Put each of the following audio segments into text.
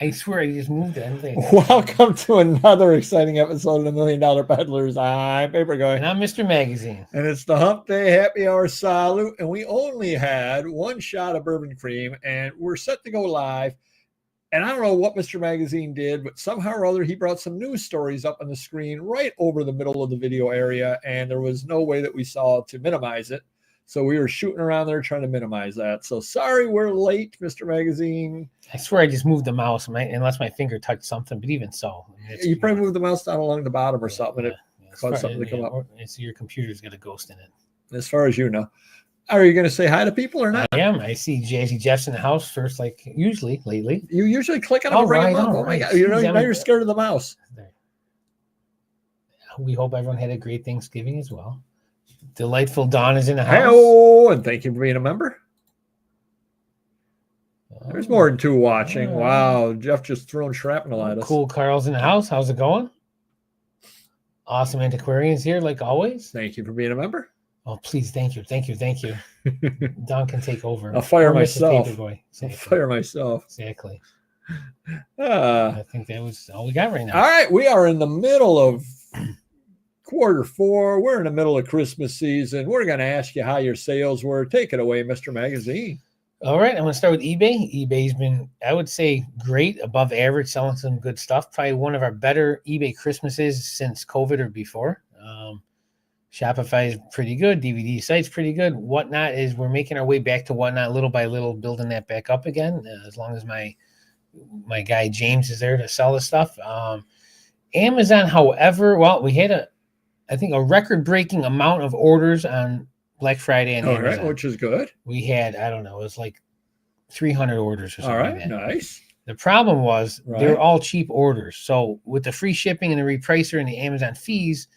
I swear I just moved it. Welcome to another exciting episode of the $1 Million Peddlers. I'm Paper Guy. And I'm Mr. Magazine. And it's the Hump Day Happy Hour Salute. And we only had one shot of bourbon cream, and we're set to go live. And I don't know what Mr. Magazine did, but somehow or other, he brought some news stories up on the screen right over the middle of the video area. And there was no way that we saw to minimize it. So we were shooting around there trying to minimize that. So sorry we're late, Mr. Magazine. I swear I just moved the mouse, unless my finger touched something. But even so, you probably moved the mouse down along the bottom or something, and it caused something to come up. It's your computer's got a ghost in it. As far as you know. Are you going to say hi to people or not? I am. I see Jazzy Jeff's in the house first, like usually lately. You usually click on it and bring him up. Oh my God. Now you're scared of the mouse. We hope everyone had a great Thanksgiving as well. Delightful Dawn is in the house. Hello, and thank you for being a member. There's more than two watching. Wow, Jeff just throwing shrapnel at us. Cool Carl's in the house. How's it going? Awesome Antiquarians here, like always. Thank you for being a member. Oh, please, thank you. Don can take over. I'll fire myself. Exactly. I'll fire myself. Exactly. I think that was all we got right now. All right, we are in the middle of Q4. We're in the middle of Christmas season. We're going to ask you how your sales were. Take it away, Mr. Magazine. All right, I'm going to start with eBay. eBay's been, I would say, great, above average, selling some good stuff. Probably one of our better eBay Christmases since COVID or before. Shopify is pretty good. DVD site's pretty good. Whatnot is we're making our way back to Whatnot little by little, building that back up again. As long as my guy James is there to sell the stuff. Amazon, however, well, we had I think a record-breaking amount of orders on Black Friday and Amazon. Right, which is good. We had, I don't know, it was like 300 orders or something. All right, like that. Nice. The problem was they were all cheap orders. So with the free shipping and the repricer and the Amazon fees,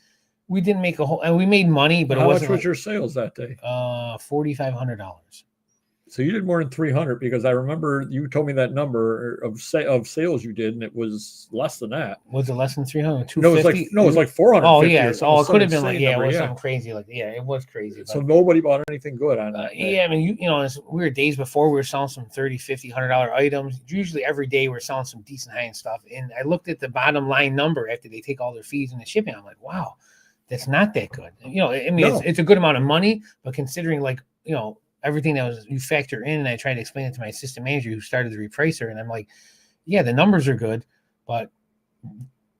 we didn't make a whole, and we made money, but how much was your sales that day? $4,500. So you did more than 300 because I remember you told me that number of sales you did, and it was less than that. Was it less than 300? No, it was like 400. Oh yeah, so it could have been like it was something crazy. Like it was crazy. So nobody bought anything good on that. Yeah, I mean we were days before we were selling some $30, $50, $100 items. Usually every day we're selling some decent high end stuff. And I looked at the bottom line number after they take all their fees and the shipping. I'm like, wow, that's not that good. It's a good amount of money, but considering everything that was you factor in, and I tried to explain it to my assistant manager who started the repricer, and I'm like, yeah, the numbers are good, but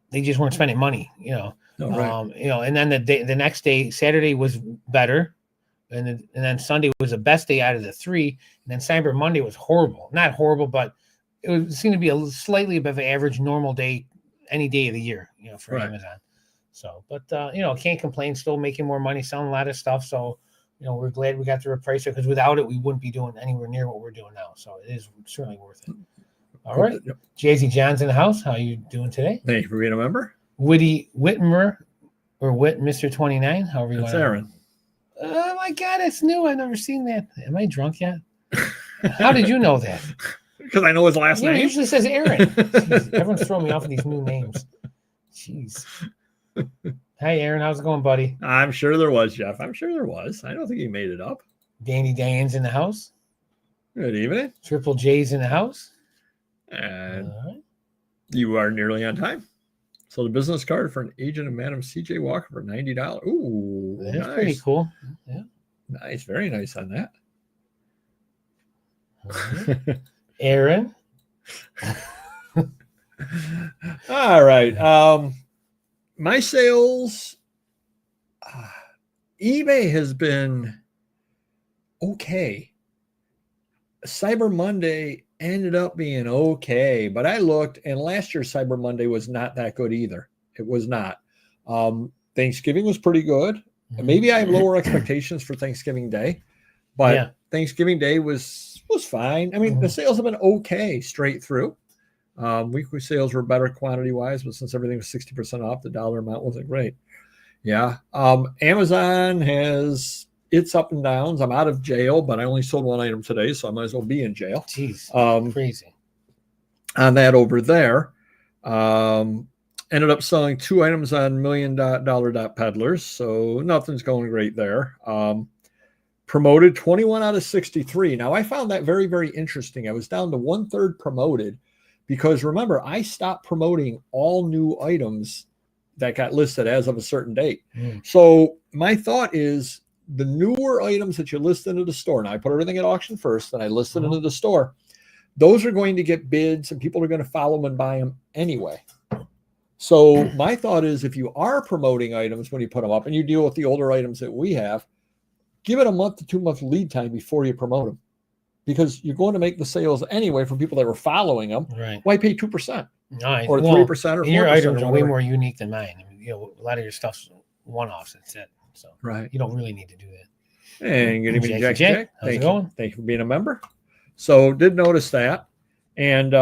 they just weren't spending money, and then the next day, Saturday was better, and then Sunday was the best day out of the three, and then Cyber Monday was horrible. Not horrible, but it seemed to be a slightly above average normal day any day of the year, for Amazon. So, but can't complain, still making more money, selling a lot of stuff, so we're glad we got the repricer because without it, we wouldn't be doing anywhere near what we're doing now. So it is certainly worth it. All right. Yep. Jay-Z John's in the house. How are you doing today? Thank you for being a member. Witty Whitmer or Mr. 29, however you want to. That's Aaron. Oh my God, it's new. I've never seen that. Am I drunk yet? How did you know that? Because I know his last name. It usually says Aaron. Jeez, everyone's throwing me off with these new names. Jeez. Hey, Aaron, how's it going, buddy? I'm sure there was, Jeff. I'm sure there was. I don't think he made it up. Danny Diane's in the house. Good evening. Triple J's in the house. And you are nearly on time. So the business card for an agent of Madam C.J. Walker for $90. Ooh, that's nice. Pretty cool. Yeah. Nice. Very nice on that. Aaron. All right. My sales, eBay has been okay. Cyber Monday ended up being okay, but I looked, and last year's Cyber Monday was not that good either. It was not. Thanksgiving was pretty good. Maybe I have lower expectations for Thanksgiving Day, but Thanksgiving Day was fine. I mean, the sales have been okay straight through. Weekly sales were better quantity wise, but since everything was 60% off, the dollar amount wasn't great. Yeah. Amazon has its up and downs. I'm out of jail, but I only sold one item today, so I might as well be in jail. Jeez, crazy. On that over there. Ended up selling 2 items on $1 Million Peddlers, so nothing's going great there. Promoted 21 out of 63. Now, I found that very, very interesting. I was down to 1/3 promoted, because remember, I stopped promoting all new items that got listed as of a certain date. So my thought is the newer items that you list into the store. Now I put everything at auction first, and I list it into the store. Those are going to get bids, and people are going to follow them and buy them anyway. So my thought is, if you are promoting items when you put them up, and you deal with the older items that we have, give it a month to 2 month lead time before you promote them, because you're going to make the sales anyway from people that were following them. Right. Why pay 2%? Nice. Or 3% or 4%? Your items are way more unique than mine. I mean, a lot of your stuff's one-offs. That's it. So you don't really need to do that. And good evening, Jack. How's it going? Thank you for being a member. So did notice that. And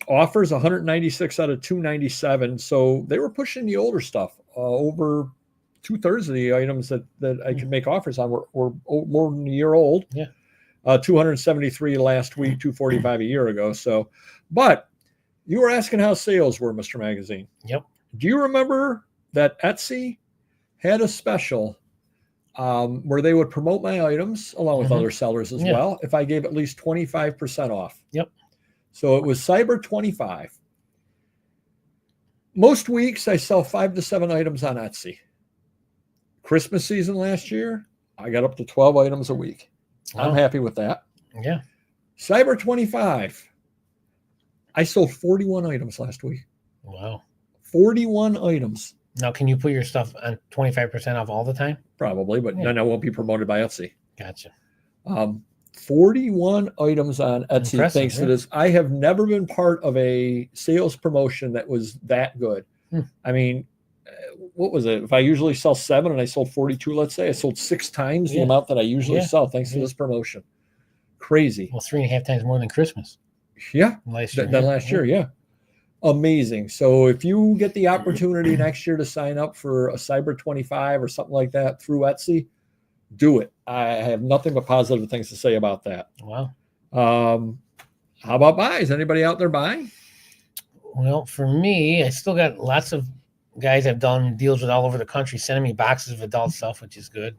offers 196 out of 297. So they were pushing the older stuff. Over 2/3 of the items that I could make offers on were more than a year old. Yeah. 273 last week, 245 a year ago. So, but you were asking how sales were, Mr. Magazine. Yep. Do you remember that Etsy had a special where they would promote my items along with other sellers as well if I gave at least 25% off? Yep. So it was Cyber 25. Most weeks I sell 5 to 7 items on Etsy. Christmas season last year, I got up to 12 items a week. I'm happy with that. Yeah. Cyber 25. I sold 41 items last week. Wow. 41 items. Now, can you put your stuff on 25% off all the time? Probably, but then I won't be promoted by Etsy. Gotcha. 41 items on Etsy. Impressive, thanks to this. I have never been part of a sales promotion that was that good. I mean, what was it? If I usually sell 7 and I sold 42, let's say, I sold 6 times the amount that I usually sell thanks to this promotion. Crazy. Well, 3.5 times more than Christmas. Yeah. Last year. Than last year, yeah. Amazing. So if you get the opportunity next year to sign up for a Cyber 25 or something like that through Etsy, do it. I have nothing but positive things to say about that. Wow. How about buys? Anybody out there buying? Well, for me, I still got lots of guys I've done deals with all over the country sending me boxes of adult stuff, which is good.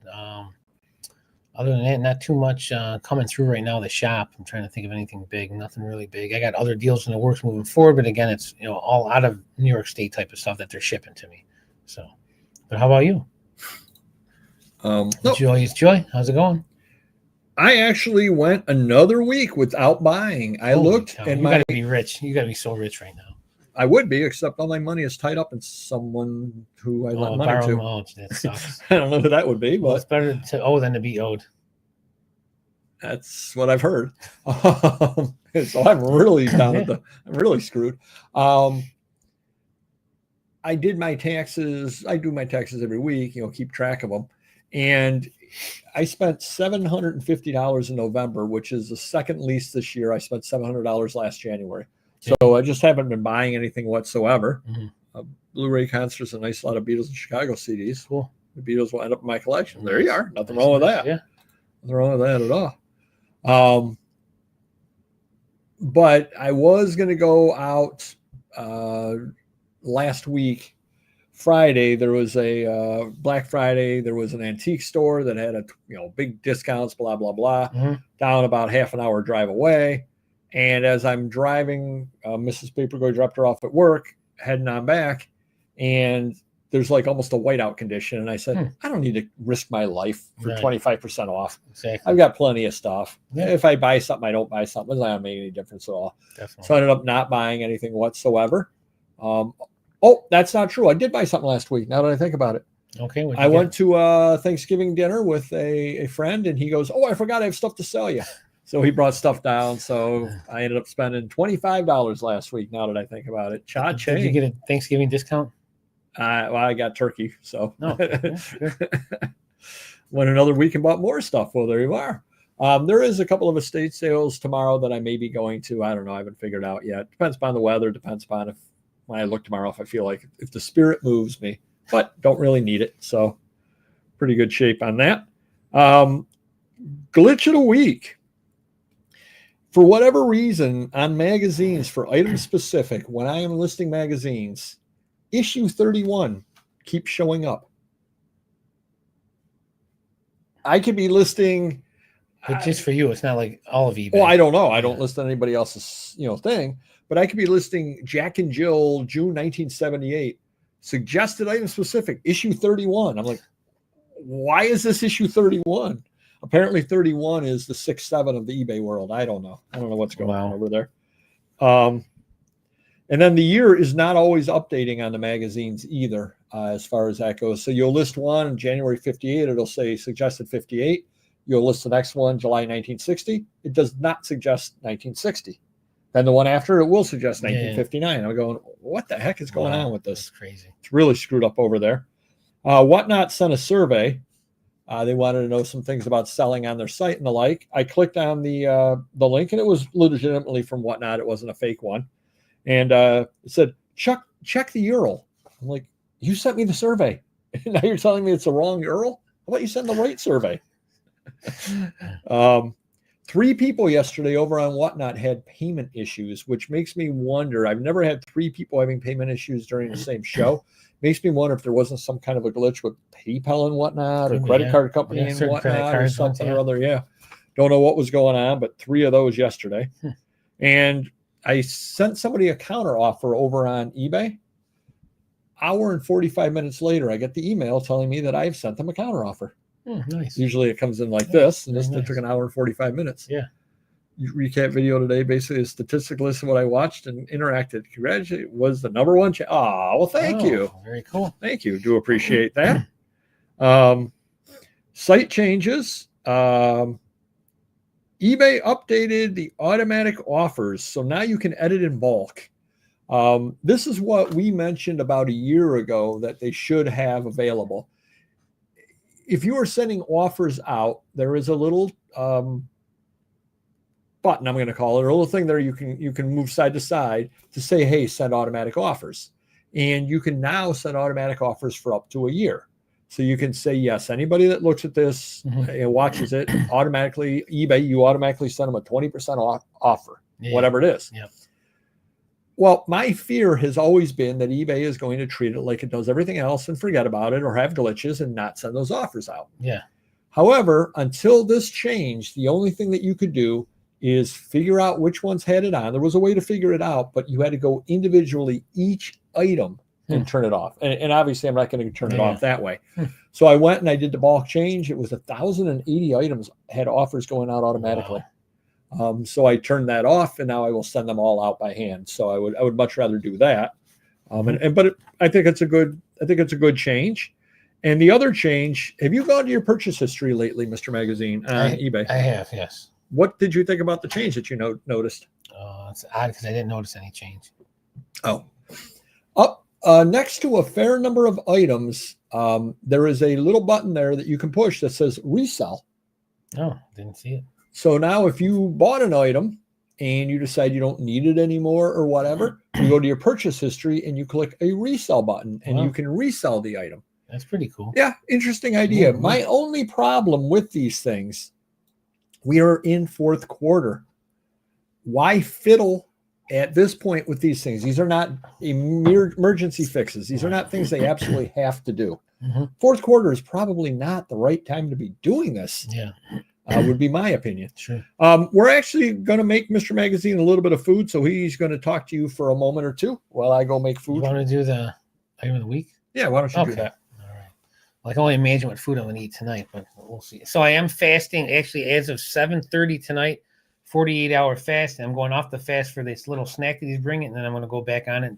Other than that, not too much coming through right now. The shop, I'm trying to think of anything big. Nothing really big. I got other deals in the works moving forward, but again, it's all out of New York State type of stuff that they're shipping to me. So, but how about you? Joy is Joy. How's it going? I actually went another week without buying. I looked, and you got to be rich. You got to be so rich right now. I would be, except all my money is tied up in someone who I lent money to. Oh, that sucks. I don't know who that would be, but it's better to owe than to be owed. That's what I've heard. So I'm really down at I'm really screwed. I did my taxes. I do my taxes every week, keep track of them. And I spent $750 in November, which is the second least this year. I spent $700 last January. So I just haven't been buying anything whatsoever. Blu-ray concerts, a nice lot of Beatles and Chicago CDs. Cool. The Beatles will end up in my collection. There you are. Nothing wrong with that. Yeah. Nothing wrong with that at all. But I was going to go out last week. Friday, there was a Black Friday. There was an antique store that had a big discounts, blah, blah, blah, down about half an hour drive away. And as I'm driving, Mrs. Papergoy dropped her off at work, heading on back, and there's like almost a whiteout condition. And I said, I don't need to risk my life for 25% off. Exactly. I've got plenty of stuff. Yeah. If I buy something, I don't buy something. It's not going to make any difference at all. Definitely. So I ended up not buying anything whatsoever. That's not true. I did buy something last week, now that I think about it. Okay. I went to Thanksgiving dinner with a friend, and he goes, I forgot I have stuff to sell you. So he brought stuff down. So I ended up spending $25 last week, now that I think about it. Did you get a Thanksgiving discount? I got turkey. So yeah, went another week and bought more stuff. Well, there you are. There is a couple of estate sales tomorrow that I may be going to. I don't know. I haven't figured out yet. Depends upon the weather. Depends upon when I look tomorrow, if I feel like if the spirit moves me, but don't really need it. So pretty good shape on that. Glitch of the week. For whatever reason, on magazines, for item specific, when I am listing magazines, issue 31 keeps showing up. I could be listing. But just for you, it's not like all of eBay. Well, I don't know. I don't list anybody else's thing. but I could be listing Jack and Jill, June 1978, suggested item specific, issue 31. I'm like, why is this issue 31? Apparently 31 is the 6-7 of the eBay world. I don't know. I don't know what's going on over there. And then the year is not always updating on the magazines either, as far as that goes. So you'll list one in January 58. It'll say suggested 58. You'll list the next one, July 1960. It does not suggest 1960. Then the one after it will suggest 1959. I'm going, what the heck is going on with this? That's crazy. It's really screwed up over there. Whatnot sent a survey. They wanted to know some things about selling on their site and the like. I clicked on the link, and it was legitimately from Whatnot. It wasn't a fake one. And it said, check the URL. I'm like, you sent me the survey. Now you're telling me it's the wrong URL? How about you send the right survey? 3 people yesterday over on Whatnot had payment issues, which makes me wonder. I've never had 3 people having payment issues during the same show. Makes me wonder if there wasn't some kind of a glitch with PayPal and Whatnot, or credit card company and Whatnot, or something or other. Yeah. Don't know what was going on, but 3 of those yesterday. And I sent somebody a counter offer over on eBay. Hour and 45 minutes later, I get the email telling me that I've sent them a counter offer. Nice. Usually it comes in like this, and this took an hour and 45 minutes. Yeah. Recap video today, basically a statistic list of what I watched and interacted. Congratulations, was the number one. Well, thank you. Very cool. Thank you. Do appreciate that. Site changes. eBay updated the automatic offers, so now you can edit in bulk. This is what we mentioned about a year ago that they should have available. If you are sending offers out, there is a little button, I'm going to call it, or a little thing there you can move side to side to say, hey, send automatic offers. And you can now send automatic offers for up to a year. So you can say, yes, anybody that looks at this and watches it, automatically, eBay, you automatically send them a 20% offer, whatever it is. Yep. Well, my fear has always been that eBay is going to treat it like it does everything else and forget about it or have glitches and not send those offers out. Yeah. However, until this changed, the only thing that you could do is figure out which ones had it on. There was a way to figure it out, but you had to go individually each item and turn it off. And obviously, I'm not going to turn it off that way. So I went and I did the bulk change. It was 1,080 items had offers going out automatically. Wow. So I turned that off, and now I will send them all out by hand. So I would much rather do that. I think it's a good change. And the other change, have you gone to your purchase history lately, Mr. Magazine, on eBay? I have, yes. What did you think about the change that you noticed? It's odd because I didn't notice any change. Up next to a fair number of items, there is a little button there that you can push that says resell. Oh, didn't see it. So now if you bought an item and you decide you don't need it anymore or whatever, you go to your purchase history and you click a resell button and you can resell the item. That's pretty cool. Yeah, interesting idea. Mm-hmm. My only problem with these things, we are in fourth quarter. Why fiddle at this point with these things? These are not emergency fixes. These are not things they absolutely have to do. Fourth quarter is probably not the right time to be doing this. Yeah. Would be my opinion. Sure. We're actually going to make Mr. Magazine a little bit of food, so he's going to talk to you for a moment or two while I go make food. You want to do the item of the week? Yeah, why don't you do that? All right. Well, I can only imagine what food I'm going to eat tonight, but we'll see. So I am fasting, actually, as of 7:30 tonight, 48-hour fast. And I'm going off the fast for this little snack that he's bringing, and then I'm going to go back on it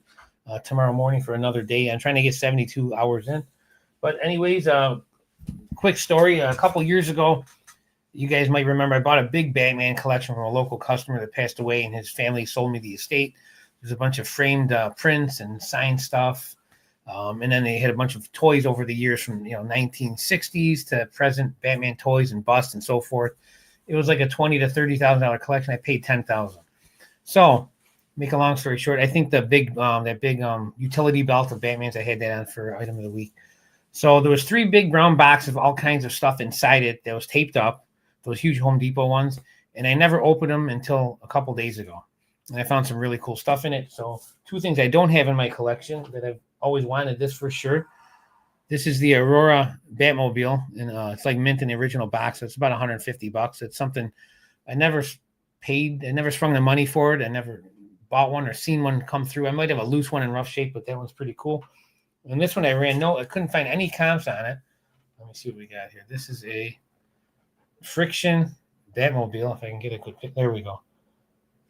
tomorrow morning for another day. I'm trying to get 72 hours in. But anyways, quick story. A couple years ago, you guys might remember I bought a big Batman collection from a local customer that passed away, and his family sold me the estate. There's a bunch of framed prints and signed stuff. And then they had a bunch of toys over the years from 1960s to present Batman toys and busts and so forth. It was like a $20,000 to $30,000 collection. I paid $10,000. So, make a long story short, I think the big utility belt of Batman's, I had that on for item of the week. So there was 3 big brown boxes of all kinds of stuff inside it that was taped up, those huge Home Depot ones, and I never opened them until a couple days ago. And I found some really cool stuff in it. So 2 things I don't have in my collection that I've always wanted, this for sure. This is the Aurora Batmobile, and it's like mint in the original box. It's about $150. It's something I never paid. I never sprung the money for it. I never bought one or seen one come through. I might have a loose one in rough shape, but that one's pretty cool. And this one I ran, I couldn't find any comps on it. Let me see what we got here. This is a friction Batmobile. If I can get a good pic. There we go.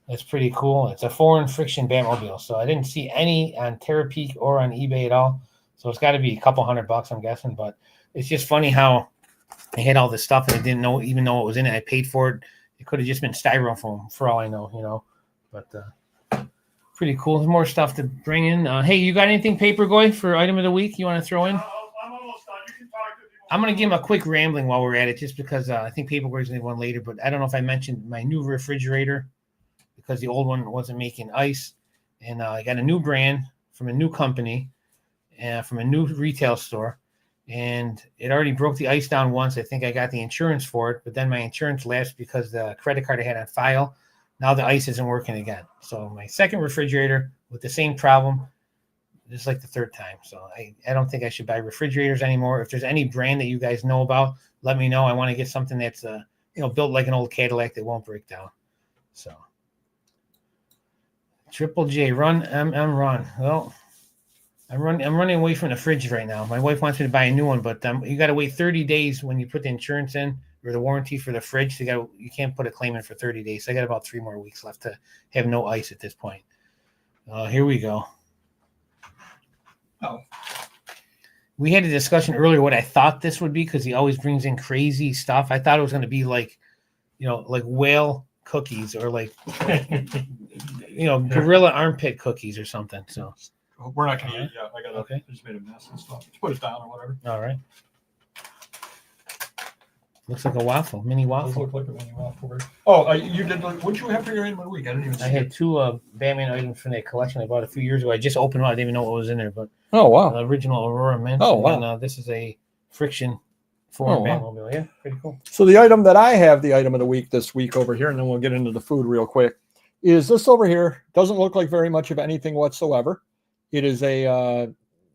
That's pretty cool. It's a foreign friction Batmobile. So I didn't see any on Terapeak or on eBay at all. So it's got to be a couple $100, I'm guessing. But it's just funny how I had all this stuff and I didn't even know it was in it. I paid for it. It could have just been styrofoam for all I know, But pretty cool. There's more stuff to bring in. Hey, you got anything, Papergoy, for item of the week you want to throw in? I'm almost done. You can talk to people. I'm going to give him a quick rambling while we're at it, just because I think Papergoy's going to one later. But I don't know if I mentioned my new refrigerator because the old one wasn't making ice. And I got a new brand from a new company from a new retail store. And it already broke the ice down once. I think I got the insurance for it, but then my insurance lapsed because the credit card I had on file, now the ice isn't working again. So my second refrigerator with the same problem, this is like the third time. So I don't think I should buy refrigerators anymore. If there's any brand that you guys know about, let me know. I want to get something that's built like an old Cadillac that won't break down. So Triple J, run, run. Well, I'm running away from the fridge right now. My wife wants me to buy a new one, but you got to wait 30 days when you put the insurance in or the warranty for the fridge. You can't put a claim in for 30 days. So I got about 3 more weeks left to have no ice at this point. Here we go. Oh. We had a discussion earlier what I thought this would be because he always brings in crazy stuff. I thought it was going to be like whale cookies or like, gorilla armpit cookies or something. So. We're not going to eat it yet. Okay. I just made a mess and stuff. Put it down or whatever. All right. Looks like a waffle, mini Those waffle. look like a mini waffle. Oh, you did. What'd you have for your end of the week? I didn't even see I had 2 Batman items from that collection I bought a few years ago. I just opened one. I didn't even know what was in there, but wow. original Aurora Mint. Oh, wow. And this is a friction foreign wow. Batmobile. Yeah, pretty cool. So the item that I have, the item of the week this week over here, and then we'll get into the food real quick, is this over here. Doesn't look like very much of anything whatsoever. It is a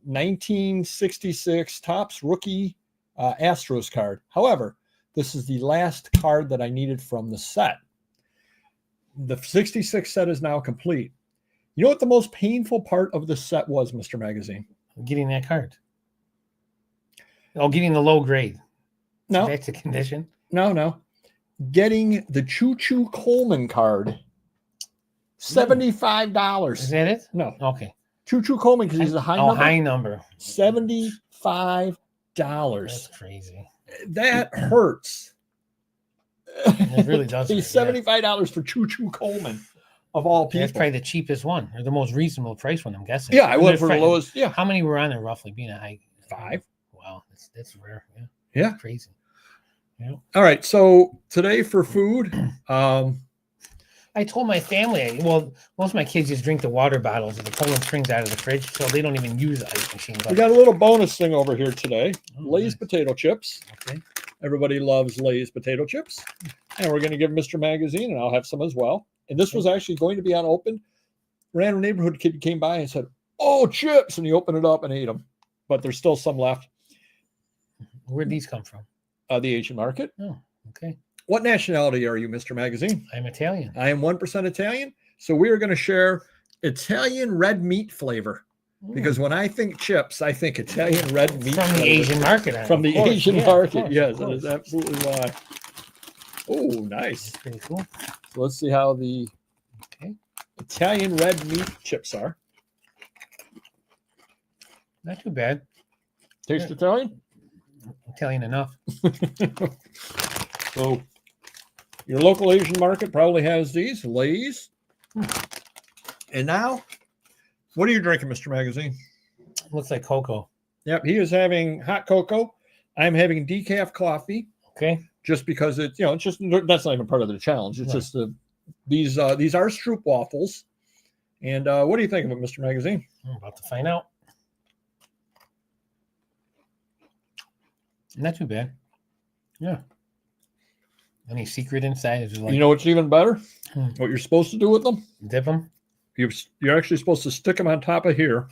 1966 Topps rookie Astros card. However, this is the last card that I needed from the set. The 66 set is now complete. You know what the most painful part of the set was, Mr. Magazine? Getting that card. Oh, getting the low grade. No. That's a condition. No. Getting the Choo Choo Coleman card. $75. Is that it? No. Okay. Choo Choo Coleman, because he's a high number. High number. $75. That's crazy. That hurts. It really does. He's $75 for Choo Choo Coleman, of all people. That's probably the cheapest one, or the most reasonable price one, I'm guessing. Yeah, I went for the lowest. Yeah. How many were on there roughly? Being a high 5. Wow, that's rare. Yeah. Yeah. That's crazy. Yeah. All right. So today for food, I told my family, most of my kids just drink the water bottles of the Poland Springs out of the fridge, so they don't even use the ice machine. we got a little bonus thing over here today. Lay's nice. Potato chips. Okay. Everybody loves Lay's potato chips. And we're going to give Mr. Magazine, and I'll have some as well. And this was actually going to be unopened. Random neighborhood kid came by and said, "Oh, chips." And he opened it up and ate them. But there's still some left. Where'd these come from? The Asian market. Oh, okay. What nationality are you, Mr. Magazine? I'm Italian. I am 1% Italian. So we are going to share Italian red meat flavor. Because when I think chips, I think Italian red meat. From the flavor. Asian market. From the Asian market. Yes, that course. is absolutely why. Oh, nice. That's pretty cool. So let's see how the Italian red meat chips are. Not too bad. Taste Italian? Italian enough. So your local Asian market probably has these Lay's. And now, what are you drinking, Mr. Magazine? Looks like cocoa. Yep, he is having hot cocoa. I'm having decaf coffee. Okay. Just because it's just that's not even part of the challenge. It's just these are Stroop waffles. And what do you think of it, Mr. Magazine? I'm about to find out. Not too bad. Yeah. Any secret inside? Is like, you know what's even better? What you're supposed to do with them? Dip them? You're actually supposed to stick them on top of here.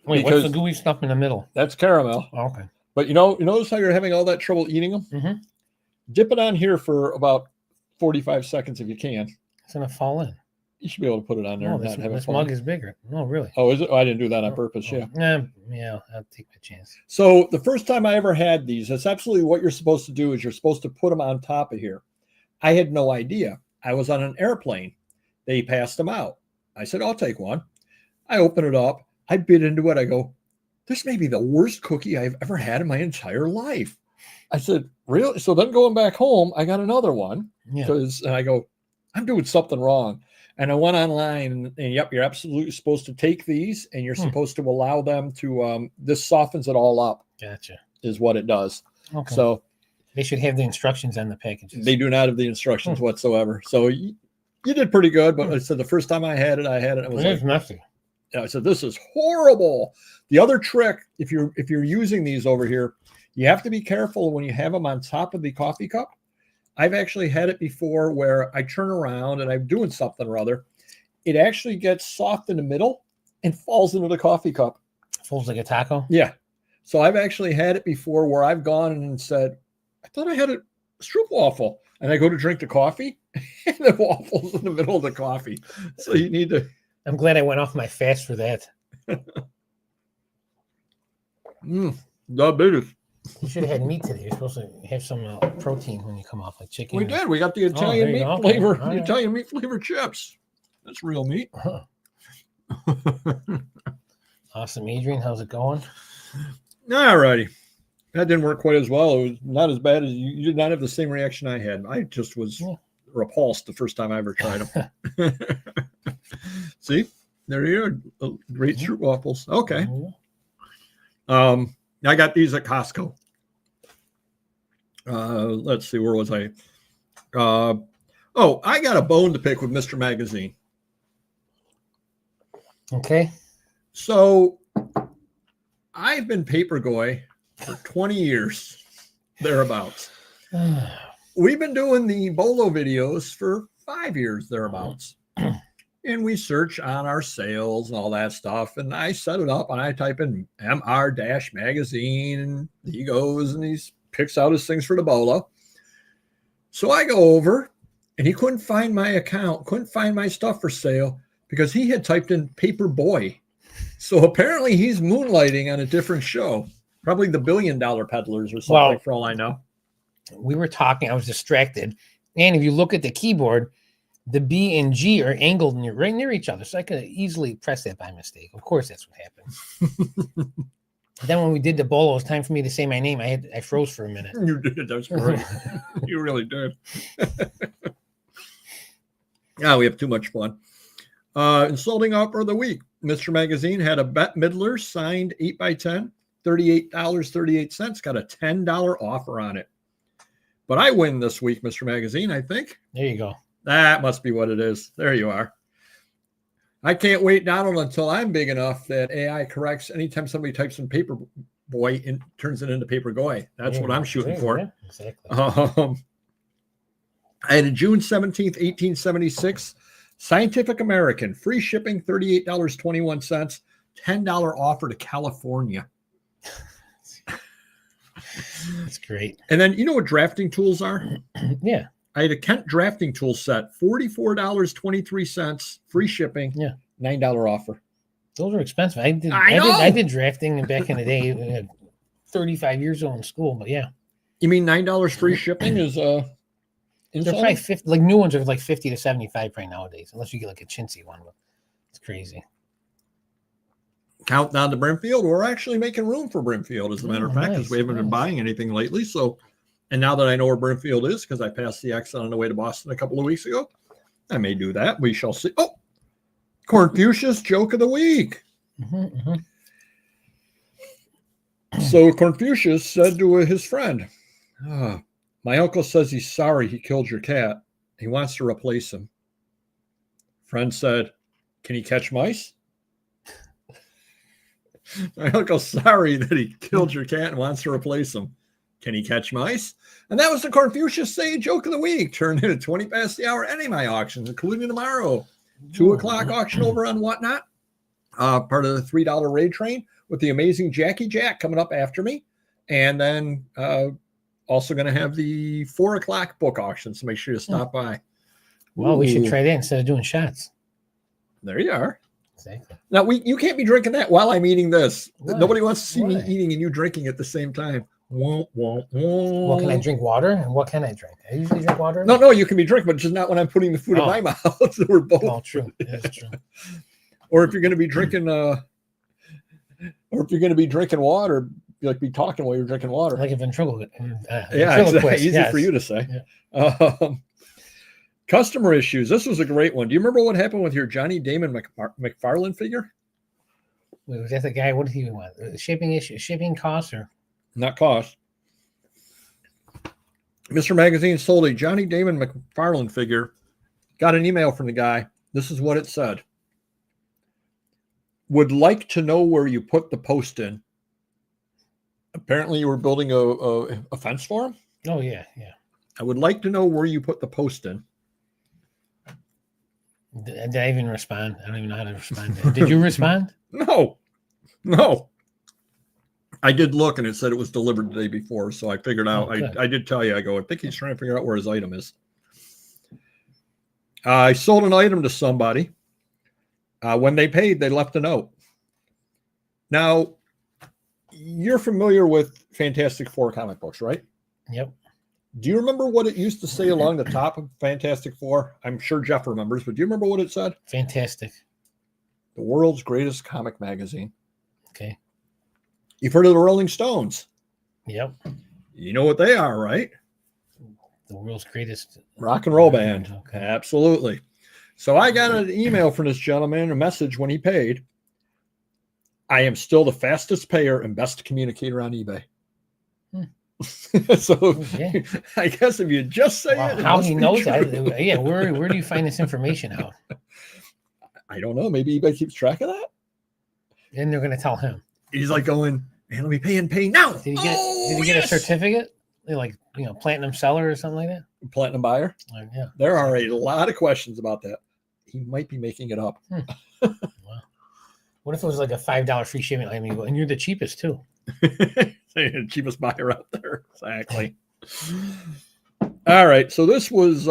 Wait, what's the gooey stuff in the middle? That's caramel. Oh, okay. But you notice how you're having all that trouble eating them? Mm-hmm. Dip it on here for about 45 seconds if you can. It's gonna fall in. You should be able to put it on there No, and this, not have it this fall. mug is bigger. No, really. Oh, is it? Oh, I didn't do that on Oh, purpose. Yeah. Yeah, I'll take my chance. So the first time I ever had these, that's absolutely what you're supposed to do. Is you're supposed to put them on top of here. I had no idea. I was on an airplane. They passed them out. I said, I'll take one. I open it up. I bit into it. I go, this may be the worst cookie I've ever had in my entire life. I said, really? So then going back home, I got another one. Yeah. And I go, I'm doing something wrong. And I went online and yep, you're absolutely supposed to take these and you're supposed to allow them to, this softens it all up. Gotcha. Is what it does. Okay. So they should have the instructions on the packages. they do not have the instructions whatsoever. So you did pretty good. But I said the first time I had it, it was like, messy. I said, this is horrible. The other trick, if you're using these over here, you have to be careful when you have them on top of the coffee cup. I've actually had it before where I turn around and I'm doing something or other. It actually gets soft in the middle and falls into the coffee cup. Folds like a taco? Yeah. So I've actually had it before where I've gone and said, I thought I had a stroopwafel. And I go to drink the coffee and the waffle's in the middle of the coffee. So you need to. I'm glad I went off my fast for that. Diabetes. You should have had meat today. You're supposed to have some protein when you come off, like chicken. We did. We got the Italian meat go. flavor, Okay. the Italian meat flavor chips. That's real meat. Huh. Awesome, Adrian. How's it going? All righty. That didn't work quite as well. It was not as bad as you did not have the same reaction I had. I just was repulsed the first time I ever tried them. See, there you are. Great stroopwafels. Okay. I got these at Costco. Let's see, where was I? I got a bone to pick with Mr. Magazine. Okay. So I've been Papergoy for 20 years, thereabouts. We've been doing the Bolo videos for 5 years, thereabouts. And we search on our sales and all that stuff. And I set it up and I type in MR-magazine and he goes and he picks out his things for the Bolo. So I go over and he couldn't find my account, couldn't find my stuff for sale because he had typed in Paper Boy. So apparently he's moonlighting on a different show, probably the $1 Billion Peddlers or something for all I know. We were talking, I was distracted. And if you look at the keyboard, the B and G are angled right near each other. So I could easily press that by mistake. Of course, that's what happened. Then when we did the Bolo, it was time for me to say my name. I froze for a minute. You did. That's great. You really did. Yeah, we have too much fun. Insulting offer of the week. Mr. Magazine had a Bette Midler signed 8x10, $38.38. Got a $10 offer on it. But I win this week, Mr. Magazine, I think. There you go. That must be what it is. There you are. I can't wait, Donald, until I'm big enough that AI corrects anytime somebody types in Paper Boy and turns it into Paper Goy. That's what I'm shooting for. Yeah, exactly. I had a June 17th, 1876, Scientific American, free shipping, $38.21, $10 offer to California. That's great. And then you know what drafting tools are? Yeah. I had a Kent drafting tool set, $44.23, free shipping, $9 offer. Those are expensive. I did drafting back in the day, 35 years old in school, but yeah. You mean $9 free shipping is They're probably 50, like new ones are like 50 to 75 right nowadays, unless you get like a chintzy one. But it's crazy. Countdown to Brimfield. We're actually making room for Brimfield, as a matter of fact, because we haven't been buying anything lately. So, and now that I know where Brimfield is, because I passed the exit on the way to Boston a couple of weeks ago, I may do that. We shall see. Oh, Confucius joke of the week. So Confucius said to his friend, my uncle says he's sorry he killed your cat. He wants to replace him. Friend said, can he catch mice? My uncle's sorry that he killed your cat and wants to replace him. Can he catch mice? And that was the Confucius Say joke of the week. Turned in at 20 past the hour. Any of my auctions, including tomorrow. 2 o'clock auction over on Whatnot. Part of the $3 raid train with the amazing Jackie Jack coming up after me. And then also going to have the 4 o'clock book auction. So make sure you stop by. Well, we should Ooh, try that instead of doing shots. There you are. Exactly. Now you can't be drinking that while I'm eating this. Why? Nobody wants to see me Why? eating and you drinking at the same time. Well, can I drink water? And what can I drink? I usually drink water. No, you can be drinking, but just not when I'm putting the food in my mouth. So we're both. Oh, true. That's true. Or if you're going to be drinking, water, like be talking while you're drinking water. Like a ventriloquist. Yeah, exactly. Easy for you to say. Yeah. Customer issues. This was a great one. Do you remember what happened with your Johnny Damon McFarlane figure? Wait, was that the guy? What did he want? Shipping issue, shipping costs, or Not cost. Mr. Magazine sold a Johnny Damon McFarlane figure. Got an email from the guy. This is what it said. Would like to know where you put the post in. Apparently you were building a fence for him. Oh yeah. I would like to know where you put the post in. Did I even respond? I don't even know how to respond. Did you respond? No. I did look and it said it was delivered the day before. So I figured out, I did tell you, I think he's trying to figure out where his item is. I sold an item to somebody. When they paid, they left a note. Now, you're familiar with Fantastic Four comic books, right? Yep. Do you remember what it used to say along the top of Fantastic Four? I'm sure Jeff remembers, but do you remember what it said? Fantastic. The world's greatest comic magazine. Okay. You've heard of the Rolling Stones? Yep. You know what they are, right? The world's greatest rock and roll band. Okay. Absolutely. So I got an email from this gentleman, a message when he paid. I am still the fastest payer and best communicator on eBay. So I guess if you just say it, how he knows that? Yeah, where do you find this information out? I don't know. Maybe eBay keeps track of that. Then they're going to tell him. He's like going, man, let me pay now. Did he get a certificate? Like, platinum seller or something like that? Platinum buyer? Yeah. There are a lot of questions about that. He might be making it up. Wow. What if it was like a $5 free shipping? I mean, and you're the cheapest too. The cheapest buyer out there. Exactly. All right. So this is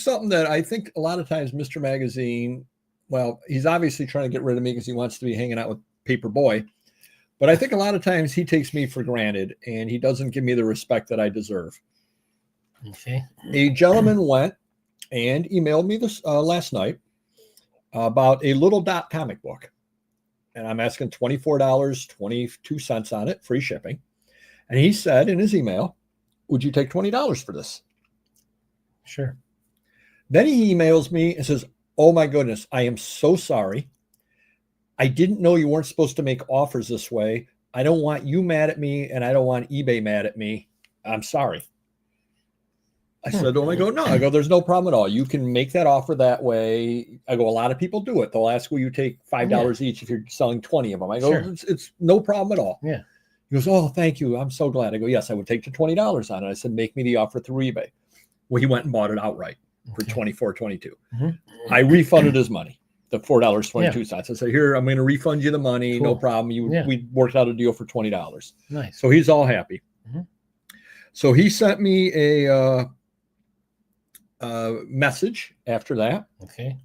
something that I think a lot of times Mr. Magazine, well, he's obviously trying to get rid of me because he wants to be hanging out with Paper Boy. But I think a lot of times he takes me for granted and he doesn't give me the respect that I deserve. Okay. A gentleman went and emailed me this last night about a little dot comic book. And I'm asking $24.22 on it, free shipping. And he said in his email, would you take $20 for this? Sure. Then he emails me and says, oh my goodness, I am so sorry. I didn't know you weren't supposed to make offers this way. I don't want you mad at me and I don't want eBay mad at me. I'm sorry. I said, oh, I go, no. I go, there's no problem at all. You can make that offer that way. I go, a lot of people do it. They'll ask, will you take $5 each if you're selling 20 of them? I go, sure. It's no problem at all. Yeah. He goes, oh, thank you. I'm so glad. I go, yes, I would take the $20 on it. I said, make me the offer through eBay. Well, he went and bought it outright for $24.22. I refunded his money, the $4.22. I said, here, I'm going to refund you the money. Cool. No problem. We worked out a deal for $20. Nice. So he's all happy. So he sent me a message after that. Okay.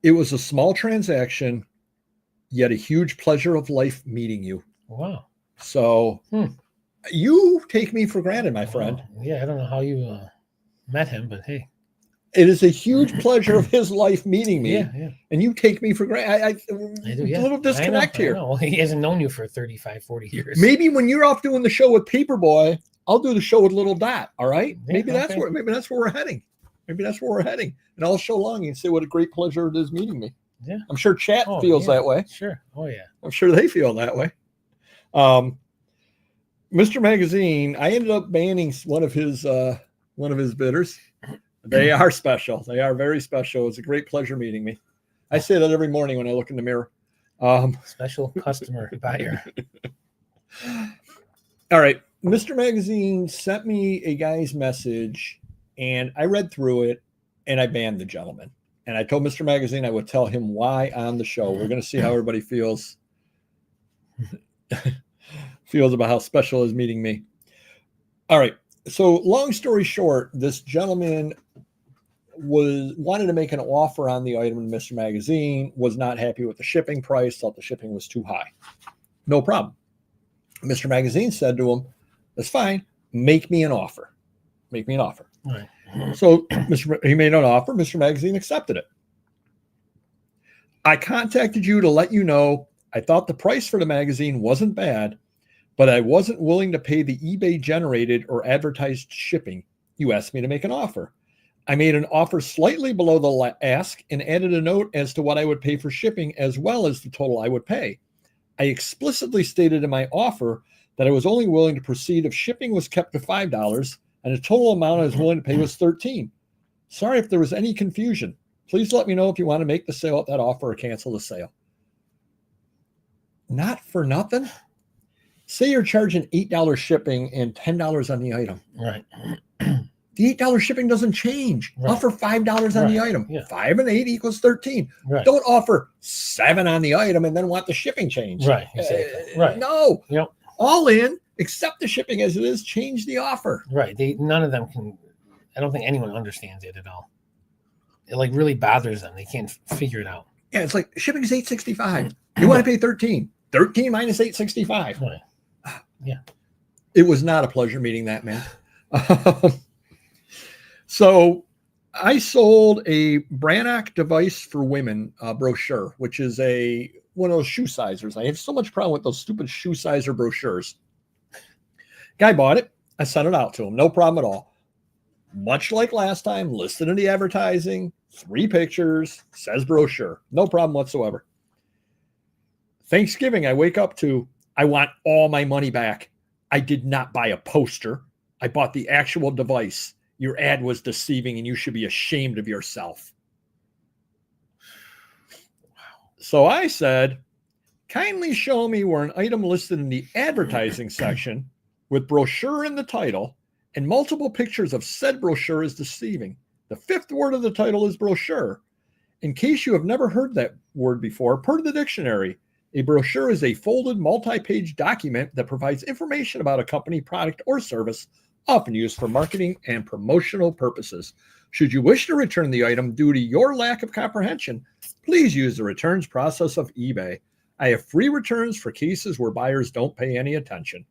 It was a small transaction, yet a huge pleasure of life meeting you. Wow. So you take me for granted, my friend. Yeah, I don't know how you met him, but hey. It is a huge pleasure of his life meeting me. Yeah. And you take me for granted. I do, yeah. A little disconnect here. Well, he hasn't known you for 35, 40 years. Maybe when you're off doing the show with Paperboy, I'll do the show with Little Dot. All right. Yeah, maybe that's where we're heading. And I'll show Longy and say what a great pleasure it is meeting me. Yeah. I'm sure chat feels that way. Sure. Oh yeah. I'm sure they feel that way. Mr. Magazine, I ended up banning one of his bidders. They are special. They are very special. It's a great pleasure meeting me. I say that every morning when I look in the mirror. Special customer buyer. All right. Mr. Magazine sent me a guy's message and I read through it and I banned the gentleman. And I told Mr. Magazine I would tell him why on the show. We're going to see how everybody feels about how special is meeting me. All right. So long story short, this gentleman wanted to make an offer on the item in Mr. Magazine, was not happy with the shipping price, thought the shipping was too high. No problem. Mr. Magazine said to him, that's fine. Make me an offer. Make me an offer. Right. So he made an offer. Mr. Magazine accepted it. I contacted you to let you know I thought the price for the magazine wasn't bad, but I wasn't willing to pay the eBay generated or advertised shipping. You asked me to make an offer. I made an offer slightly below the ask and added a note as to what I would pay for shipping as well as the total I would pay. I explicitly stated in my offer that I was only willing to proceed if shipping was kept to $5 and the total amount I was willing to pay was $13. Sorry if there was any confusion. Please let me know if you want to make the sale at that offer or cancel the sale. Not for nothing. Say you're charging $8 shipping and $10 on the item. Right. The $8 shipping doesn't change. Right. Offer $5 on the item. Yeah. 5 and 8 equals 13. Right. Don't offer 7 on the item and then want the shipping changed. Right. Exactly. Right. No. Yep. All in, accept the shipping as it is, change the offer. Right. None of them can. I don't think anyone understands it at all. It like really bothers them. They can't figure it out. Yeah, it's like shipping is $8.65. You want to pay 13. 13 minus $8.65. Right. Yeah. It was not a pleasure meeting that man. So I sold a Brannock device for women brochure, which is one of those shoe sizers. I have so much problem with those stupid shoe sizer brochures. Guy bought it. I sent it out to him. No problem at all. Much like last time, listed in the advertising, 3 pictures, says brochure. No problem whatsoever. Thanksgiving, I wake up to, I want all my money back. I did not buy a poster. I bought the actual device. Your ad was deceiving and you should be ashamed of yourself. So I said, kindly show me where an item listed in the advertising section with brochure in the title and multiple pictures of said brochure is deceiving. The 5th word of the title is brochure. In case you have never heard that word before, per the dictionary, a brochure is a folded multi-page document that provides information about a company, product, or service, often used for marketing and promotional purposes. Should you wish to return the item due to your lack of comprehension, please use the returns process of eBay. I have free returns for cases where buyers don't pay any attention.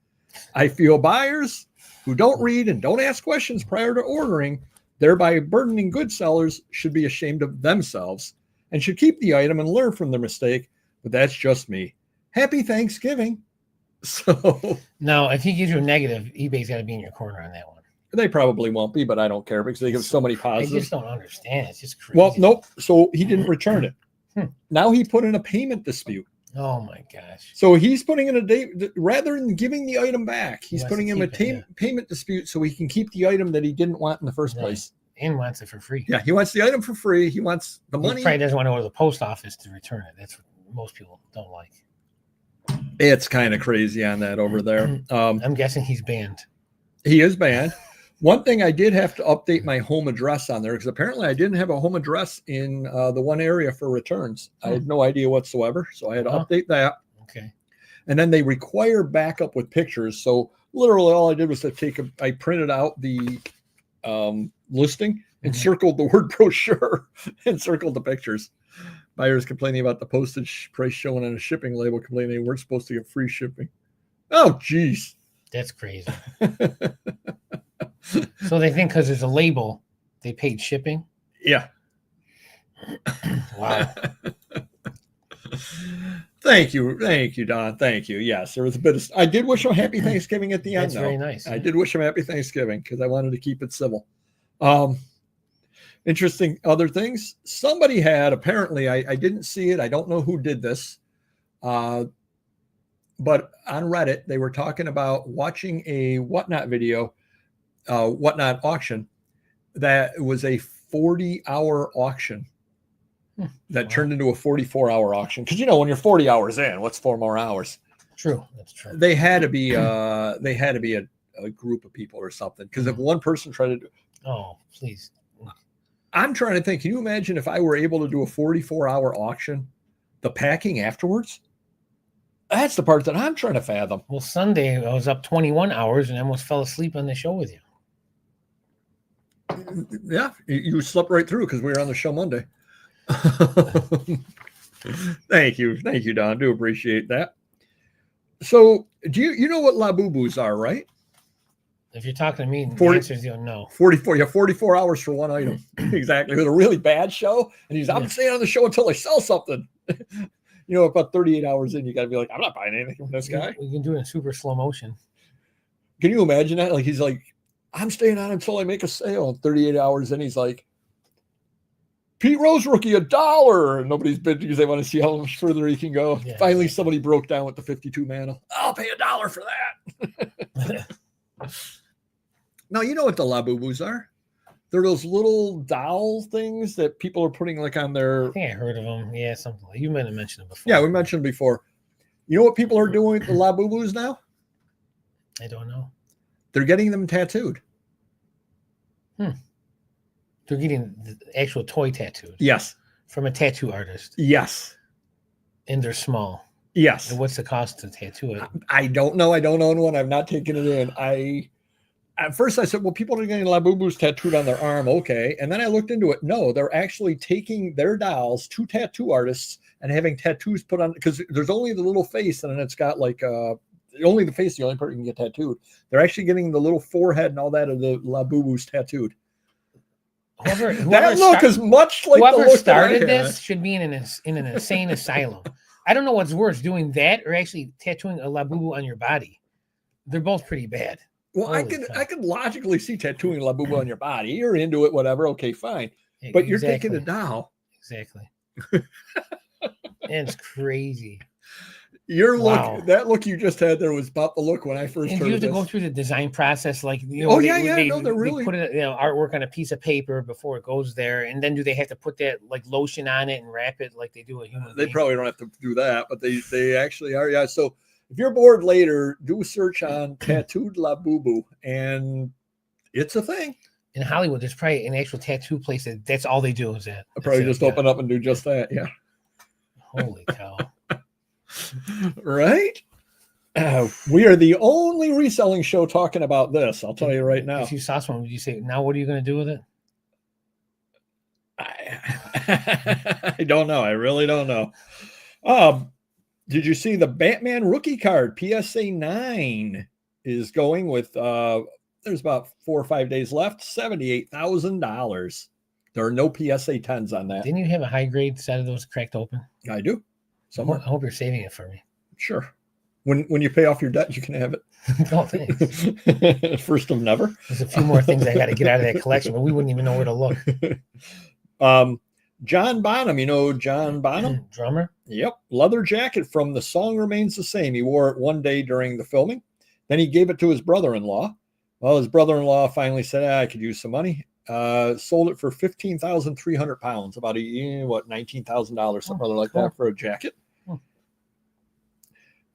I feel buyers who don't read and don't ask questions prior to ordering, thereby burdening good sellers, should be ashamed of themselves and should keep the item and learn from their mistake. But that's just me. Happy Thanksgiving. So now, if he gives you a negative, eBay's got to be in your corner on that one. They probably won't be, but I don't care because they give so many I positives. just don't understand. It's just crazy. Well, nope. So he didn't return it. Now he put in a payment dispute. Oh my gosh. So he's putting in a date rather than giving the item back. He's putting in a payment dispute so he can keep the item that he didn't want in the first place. And wants it for free. Yeah, he wants the item for free. He wants the money. He probably doesn't want to go to the post office to return it. That's what most people don't like. It's kind of crazy on that over there. I'm guessing he's banned. He is banned. One thing I did have to update my home address on there because apparently I didn't have a home address in the one area for returns. I had no idea whatsoever. So I had to update that. Okay. And then they require backup with pictures. So literally all I did was I printed out the listing and circled the word brochure and circled the pictures. Buyers complaining about the postage price shown on a shipping label, complaining they weren't supposed to get free shipping. Oh, geez. That's crazy. So they think because there's a label, they paid shipping? Yeah. Wow. Thank you, Don. Thank you. Yes, there was a bit of. I did wish him happy Thanksgiving at the end. That's very nice. I did wish him happy Thanksgiving because I wanted to keep it civil. Interesting other things. Somebody had apparently. I didn't see it. I don't know who did this. But on Reddit, they were talking about watching a Whatnot video, Whatnot auction that was a 40-hour auction that turned into a 44-hour auction. Because when you're 40 hours in, what's 4 more hours? True, that's true. They had to be a group of people or something. Because if one person tried to do, oh please, I'm trying to think. Can you imagine if I were able to do a 44-hour auction, the packing afterwards? That's the part that I'm trying to fathom. Well, Sunday I was up 21 hours and I almost fell asleep on the show with you. Yeah, you slept right through because we were on the show Monday. Thank you, Don. Do appreciate that. So, do you know what labubus are, right? If you're talking to me, the 40 answer is no. 44. Yeah, 44 hours for one item. Exactly. With a really bad show, and I'm staying on the show until I sell something. About 38 hours in, you got to be like, I'm not buying anything from this guy. We can do it in super slow motion. Can you imagine that? Like, he's like, I'm staying on until I make a sale. And 38 hours in, he's like, Pete Rose rookie, $1. And nobody's bid because they want to see how much further he can go. Yeah, finally, somebody broke down with the 52 mana. I'll pay $1 for that. Now, you know what the labubus are? They're those little doll things that people are putting like on their. I think I heard of them. Yeah, something like you might have mentioned it before. Yeah, we mentioned before. You know what people are doing with the labubus now? I don't know. They're getting them tattooed. They're getting the actual toy tattooed. Yes. From a tattoo artist. Yes. And they're small. Yes. And what's the cost to tattoo it? I don't know. I don't own one. I've not taken it in. At first I said, well, people are getting labubus tattooed on their arm. Okay. And then I looked into it. No, they're actually taking their dolls to tattoo artists and having tattoos put on, because there's only the little face and then it's got like only the face, the only part you can get tattooed. They're actually getting the little forehead and all that of the labubus tattooed. Whoever that look is much like whoever the look started this should be in an insane asylum. I don't know what's worse, doing that or actually tattooing a labubu on your body. They're both pretty bad. Well, I could logically see tattooing labubu on your body. You're into it, whatever. Okay, fine. But you're taking a doll. Exactly. It's crazy. Your look, that look you just had there was about the look when I first heard you have to go through the design process, like they really put it, artwork on a piece of paper before it goes there, and then do they have to put that like lotion on it and wrap it like they do a human? They probably don't have to do that, but they actually are. Yeah. So if you're bored later, do a search on tattooed labubu, and it's a thing. In Hollywood, there's probably an actual tattoo place that's all they do is that. I'll probably just open up and do just that. Yeah. Holy cow. Right? We are the only reselling show talking about this. I'll tell you right now. If you saw someone, would you say, now what are you going to do with it? I don't know. I really don't know. Did you see the Batman rookie card? PSA 9 is going with, there's about 4 or 5 days left, $78,000. There are no PSA 10s on that. Didn't you have a high grade set of those cracked open? I do. Somewhere. I hope you're saving it for me. Sure. When you pay off your debt, you can have it. Oh, thanks. First of never. There's a few more things I got to get out of that collection, but we wouldn't even know where to look. John Bonham, you know John Bonham? Drummer? Yep. Leather jacket from The Song Remains the Same. He wore it one day during the filming. Then he gave it to his brother-in-law. Well, his brother-in-law finally said, I could use some money. Sold it for 15,300 pounds, about $19,000, something like that for a jacket.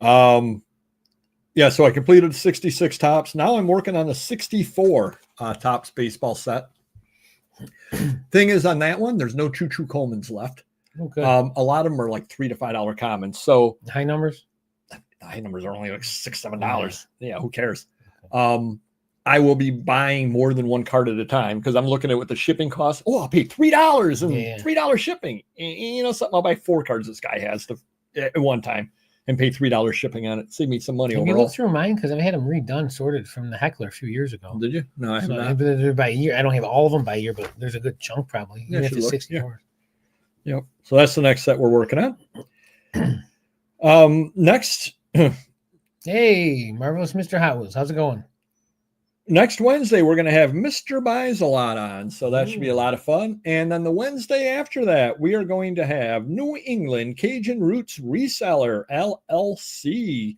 Yeah, so I completed 66 tops. Now I'm working on the 64 tops baseball set. Thing is, on that one, there's no Choo-Choo Colemans left. Okay. A lot of them are like $3 to $5 commons. So high numbers? The high numbers are only like $6, $7. Yeah, who cares? I will be buying more than one card at a time because I'm looking at what the shipping costs. Oh, I'll pay $3 and $3 shipping. And, you know something? I'll buy 4 cards this guy has at one time and pay $3 shipping on it. Save me some money. Have overall. You looked through mine? Because I've had them redone, sorted from the Heckler a few years ago. Did you? No, I have not. They're by year. I don't have all of them by year, but there's a good chunk probably. Yeah, Even if it's 64. Yeah. Yep. So that's the next set we're working on. Next. Hey, Marvelous Mr. Hot Wheels. How's it going? Next Wednesday, we're going to have Mr. Buys a Lot on. So that should be a lot of fun. And then the Wednesday after that, we are going to have New England Cajun Roots Reseller, LLC.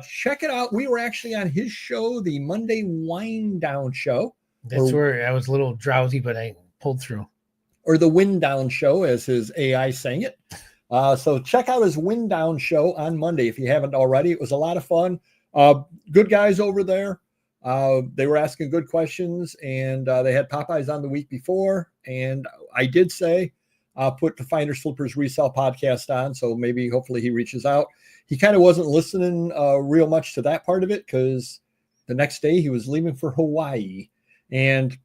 Check it out. We were actually on his show, the Monday Wind Down Show. That's where I was a little drowsy, but I pulled through. Or the Wind Down Show, as his AI sang it. So check out his Wind Down Show on Monday if you haven't already. It was a lot of fun. Good guys over there. They were asking good questions, and they had Popeyes on the week before. And I did say, put the Finders Flippers Resell podcast on. So maybe hopefully he reaches out. He kind of wasn't listening real much to that part of it because the next day he was leaving for Hawaii. And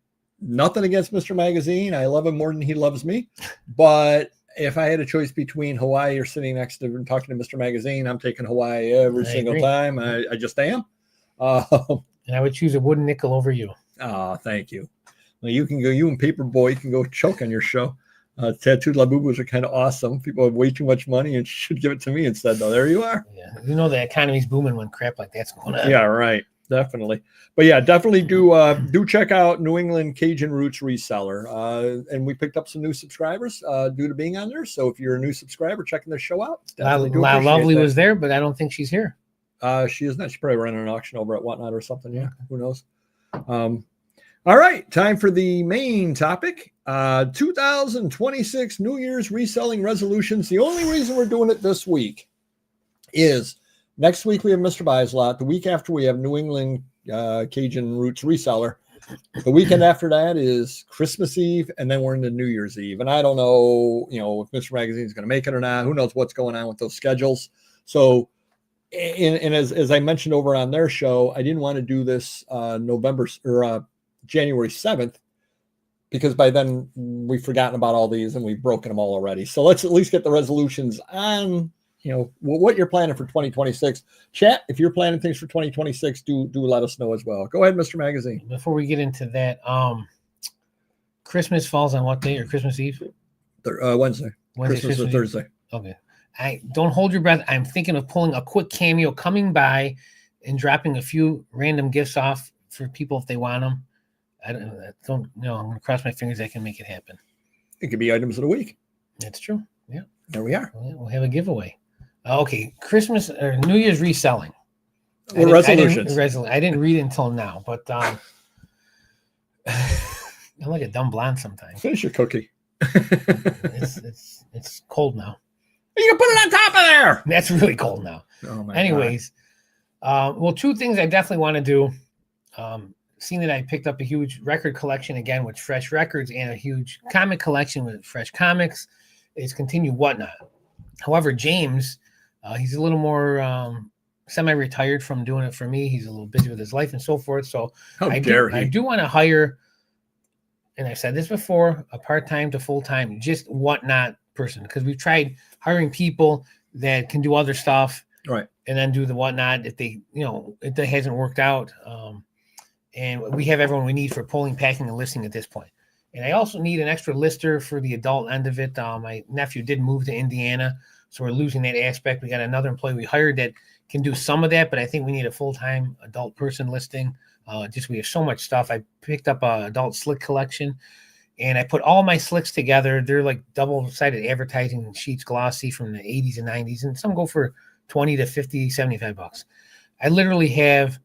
nothing against Mr. Magazine. I love him more than he loves me. But if I had a choice between Hawaii or sitting next to and talking to Mr. Magazine, I'm taking Hawaii every single time. I just am. And I would choose a wooden nickel over you. Oh, thank you. Well, you can go, you and Paperboy can go choke on your show. Tattooed Labubus are kind of awesome. People have way too much money and should give it to me instead, though. There you are. Yeah. You know, the economy's booming when crap like that's going on. Yeah, right. Definitely. But yeah, definitely do check out New England Cajun Roots Reseller. And we picked up some new subscribers due to being on there. So if you're a new subscriber checking the show out, Lovely was there, but I don't think she's here. She is not. She's probably running an auction over at Whatnot or something. Yeah, who knows? All right, time for the main topic. 2026 New Year's reselling resolutions. The only reason we're doing it this week is next week we have Mr. Buys Lot. The week after we have New England Cajun Roots Reseller. The weekend after that is Christmas Eve, and then we're into New Year's Eve. And I don't know, if Mr. Magazine is going to make it or not. Who knows what's going on with those schedules? So, and as I mentioned over on their show, I didn't want to do this January 7th, because by then we've forgotten about all these and we've broken them all already. So let's at least get the resolutions on, what you're planning for 2026. Chat, if you're planning things for 2026, do let us know as well. Go ahead, Mr. Magazine. Before we get into that, Christmas falls on what day, or Christmas Eve? Wednesday. Christmas or Thursday. Okay. Don't hold your breath. I'm thinking of pulling a quick cameo, coming by and dropping a few random gifts off for people if they want them. I'm going to cross my fingers I can make it happen. It could be items of the week. That's true. Yeah. There we are. We'll have a giveaway. Okay. Christmas or New Year's reselling. Resolutions. I didn't read it until now, but I'm like a dumb blonde sometimes. Finish your cookie. It's cold now. You can put it on top of there. That's really cold now. Oh my Anyways, well, two things I definitely want to do. Seeing that I picked up a huge record collection again with fresh records and a huge comic collection with fresh comics is continue Whatnot. However, James, he's a little more semi-retired from doing it for me. He's a little busy with his life and so forth. So I do want to hire, and I've said this before, a part-time to full-time, just Whatnot person, because we've tried hiring people that can do other stuff, right, and then do the Whatnot if they, it hasn't worked out. And we have everyone we need for pulling, packing, and listing at this point. And I also need an extra lister for the adult end of it. My nephew did move to Indiana, so we're losing that aspect. We got another employee we hired that can do some of that, but I think we need a full-time adult person listing. We have so much stuff. I picked up a adult slick collection, and I put all my slicks together. They're like double-sided advertising sheets, glossy, from the 80s and 90s, and some go for 20 to 50, 75 bucks. I literally have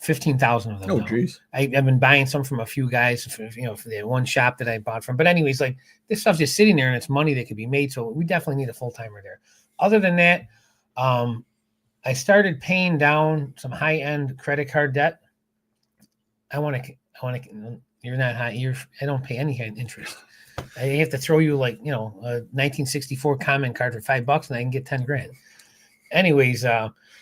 15,000 of them. Oh, geez. I've been buying some from a few guys for the one shop that I bought from. But anyways, like, this stuff's just sitting there and it's money that could be made. So we definitely need a full-timer there. Other than that, I started paying down some high-end credit card debt. You're not high. I don't pay any kind of interest. I have to throw you a 1964 comment card for $5 and I can get 10 grand. Anyways,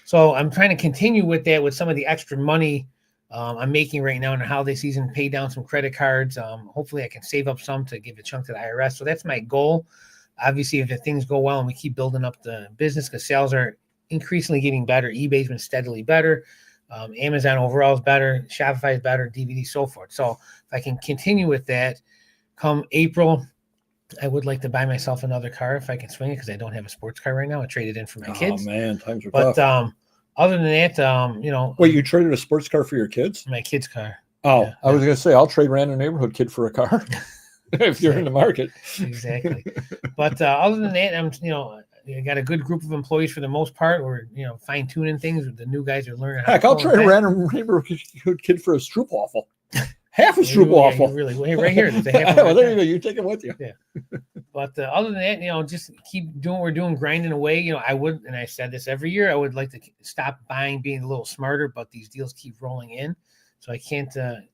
so I'm trying to continue with that with some of the extra money I'm making right now in the holiday season, pay down some credit cards. Hopefully I can save up some to give a chunk to the IRS. So that's my goal. Obviously, if the things go well and we keep building up the business, because sales are increasingly getting better. eBay's been steadily better. Amazon overall is better. Shopify is better. DVD, so forth. So if I can continue with that, come April, I would like to buy myself another car if I can swing it, because I don't have a sports car right now. I traded in for my kids. Oh man, times are tough. But other than that, wait, you traded a sports car for your kids? My kids' car. Oh, yeah. I was going to say, I'll trade random neighborhood kid for a car if you're in the market. Exactly. But other than that, I got a good group of employees for the most part. We're, fine tuning things. The new guys are learning how. Heck, I'll trade a random neighborhood kid for a stroopwafel. Half a stroopwafel. Yeah, really, right here. There's a half well, there you go. You take it with you. Yeah. But other than that, just keep doing what we're doing, grinding away. I would, and I said this every year, I would like to stop buying, being a little smarter, but these deals keep rolling in. So I can't, I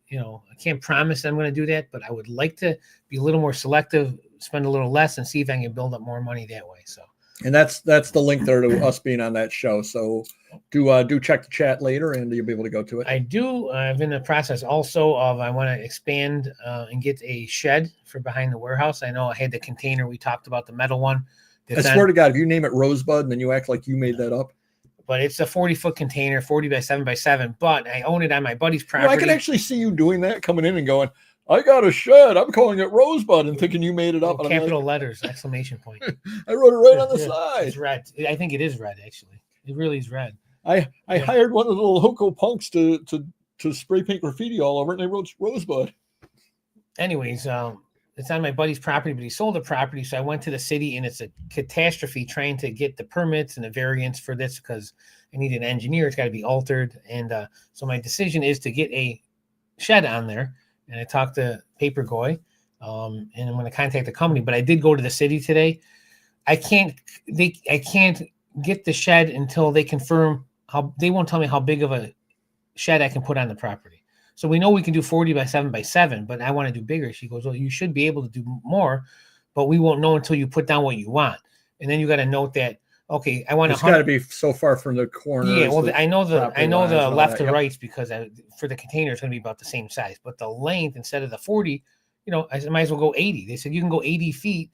can't promise I'm going to do that, but I would like to be a little more selective, spend a little less, and see if I can build up more money that way. So And that's the link there to us being on that show. So do check the chat later, and you'll be able to go to it. I do. I'm in the process also of I want to expand and get a shed for behind the warehouse. I know I had the container we talked about, the metal one. I swear to God, if you name it Rosebud and then you act like you made that up. But it's a 40-foot container, 40 by 7 by 7. But I own it on my buddy's property. I can actually see you doing that, coming in and going, I got a shed. I'm calling it Rosebud, and thinking you made it up. Oh, capital letters, exclamation point. I wrote it right on the side. It's red. I think it is red, actually. It really is red. I hired one of the local punks to spray paint graffiti all over it, and they wrote Rosebud. Anyways, it's on my buddy's property, but he sold the property. So I went to the city, and it's a catastrophe trying to get the permits and the variance for this because I need an engineer. It's got to be altered. And so my decision is to get a shed on there. And I talked to Papergoy, and I'm going to contact the company. But I did go to the city today. I can't get the shed until they confirm they won't tell me how big of a shed I can put on the property. So we know we can do 40 by 7 by 7, but I want to do bigger. She goes, well, you should be able to do more, but we won't know until you put down what you want. And then you got to note that, okay, I want It's got to be so far from the corner. Yeah, well, I know the left and right rights because for the container it's going to be about the same size, but the length instead of the 40, I might as well go 80. They said you can go 80 feet.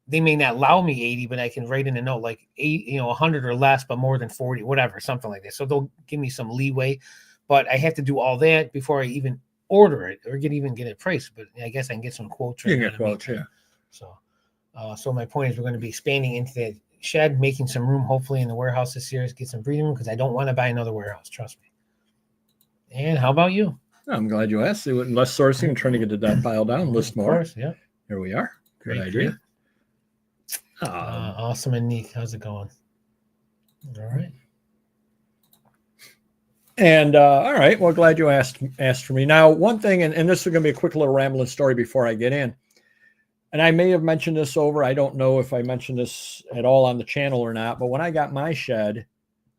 They may not allow me 80, but I can write in a note like 100 or less, but more than 40, whatever, something like that. So they'll give me some leeway. But I have to do all that before I even order it or even get it priced. But I guess I can get some quotes. You can get quotes, yeah. So my point is we're going to be expanding into that shed, making some room, hopefully, in the warehouse this year, get some breathing room because I don't want to buy another warehouse. Trust me. And how about you? I'm glad you asked. Less sourcing and trying to get that pile down, list more. Of course, yeah. Here we are. Good idea. Awesome and neat. How's it going? All right. And all right, well, glad you asked for me. Now, one thing, and this is going to be a quick little rambling story before I get in. And I may have mentioned this over. I don't know if I mentioned this at all on the channel or not. But when I got my shed,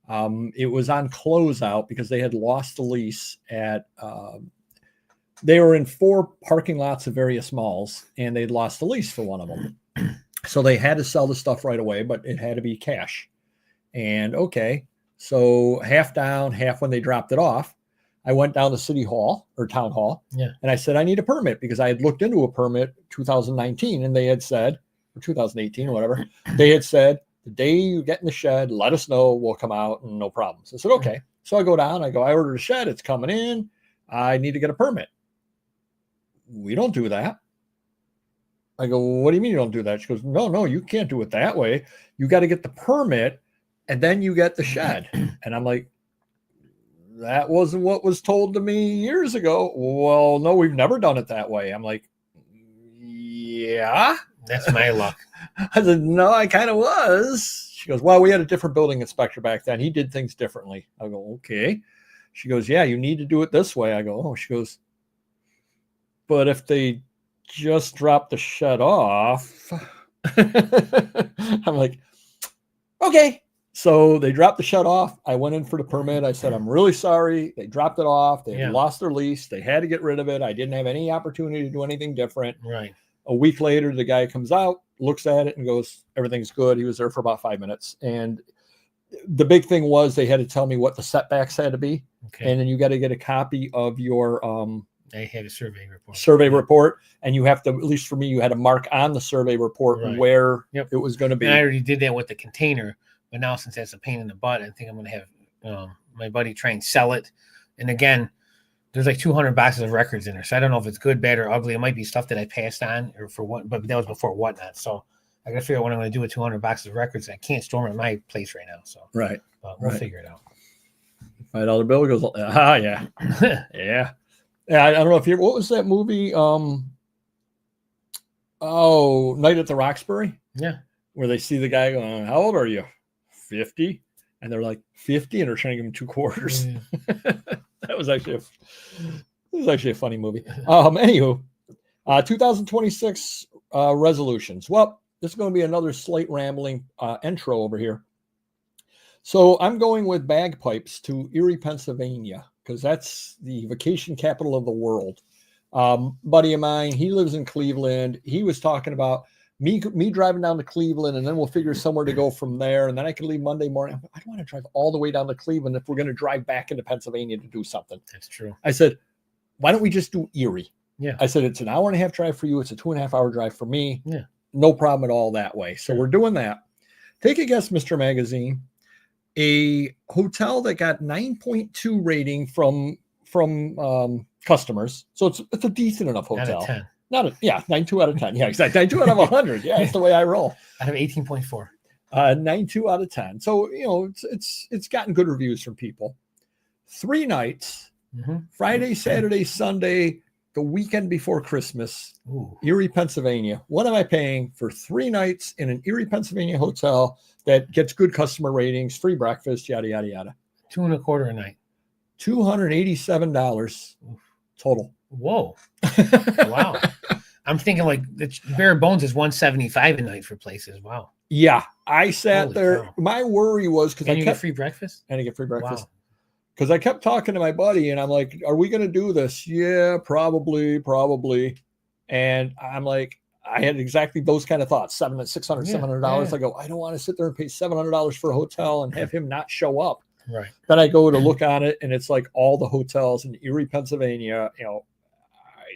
it was on closeout because they had lost the lease at. They were in 4 parking lots of various malls, and they'd lost the lease for one of them. So they had to sell the stuff right away, but it had to be cash. And okay. So half down, half when they dropped it off, I went down to City Hall or Town Hall. Yeah. And I said, I need a permit because I had looked into a permit 2019 and they had said, or 2018 or whatever, they had said, the day you get in the shed, let us know, we'll come out and no problems. I said, okay. So I go down, I ordered a shed, it's coming in. I need to get a permit. We don't do that. I go, well, what do you mean you don't do that? She goes, no, you can't do it that way. You got to get the permit. And then you get the shed. And I'm like, that wasn't what was told to me years ago. Well, no, we've never done it that way. I'm like, yeah. That's my luck. I said, no, I kind of was. She goes, well, we had a different building inspector back then. He did things differently. I go, okay. She goes, yeah, you need to do it this way. I go, oh, she goes, but if they just drop the shed off, I'm like, okay. So they dropped the shed off. I went in for the permit. I said, I'm really sorry. They dropped it off. They had lost their lease. They had to get rid of it. I didn't have any opportunity to do anything different. Right. A week later, the guy comes out, looks at it and goes, everything's good. He was there for about 5 minutes. And the big thing was they had to tell me what the setbacks had to be. Okay. And then you got to get a copy of your I had a survey report. And you have to, at least for me, you had to mark on the survey report where it was going to be. And I already did that with the container. But now, since that's a pain in the butt, I think I'm going to have my buddy try and sell it. And again, there's like 200 boxes of records in there. So I don't know if it's good, bad, or ugly. It might be stuff that I passed on or for what, but that was before whatnot. So I got to figure out what I'm going to do with 200 boxes of records. I can't store them at my place right now. So we'll figure it out. $5 bill goes, yeah. Yeah. I don't know if what was that movie? Night at the Roxbury. Yeah. Where they see the guy going, how old are you? 50. And they're like 50 and they're trying to give him 2 quarters. Yeah. That was actually a funny movie. Anywho, 2026 resolutions. Well, this is going to be another slight rambling intro over here. So I'm going with bagpipes to Erie, Pennsylvania, because that's the vacation capital of the world. Buddy of mine, he lives in Cleveland. He was talking about, me driving down to Cleveland, and then we'll figure somewhere to go from there. And then I can leave Monday morning. I don't want to drive all the way down to Cleveland if we're going to drive back into Pennsylvania to do something. That's true. I said, why don't we just do Erie? Yeah. I said, it's an hour and a half drive for you. It's a 2.5 hour drive for me. Yeah. No problem at all that way. So we're doing that. Take a guess, Mr. Magazine. A hotel that got 9.2 rating from customers. So it's a decent enough hotel. Out of 10. 9.2 out of 10. Yeah, exactly. 9.2 out of 100. Yeah, that's the way I roll. I have 18.4. 9.2 out of 10. So, it's gotten good reviews from people. 3 nights, Friday, Saturday, Sunday, the weekend before Christmas, Erie, Pennsylvania. What am I paying for 3 nights in an Erie, Pennsylvania hotel that gets good customer ratings, free breakfast, yada, yada, yada? $2.25 a night. $287 total. Whoa. Wow. I'm thinking like the bare bones is $175 a night for places. Wow. Yeah. I sat Holy there. cow. My worry was because you get free breakfast? And I get free breakfast. Wow. Because I kept talking to my buddy and I'm like, are we going to do this? Yeah, probably. And I'm like, I had exactly those kind of thoughts. $700. I go, I don't want to sit there and pay $700 for a hotel and have him not show up. Right. Then I go to look on it and it's like all the hotels in Erie, Pennsylvania,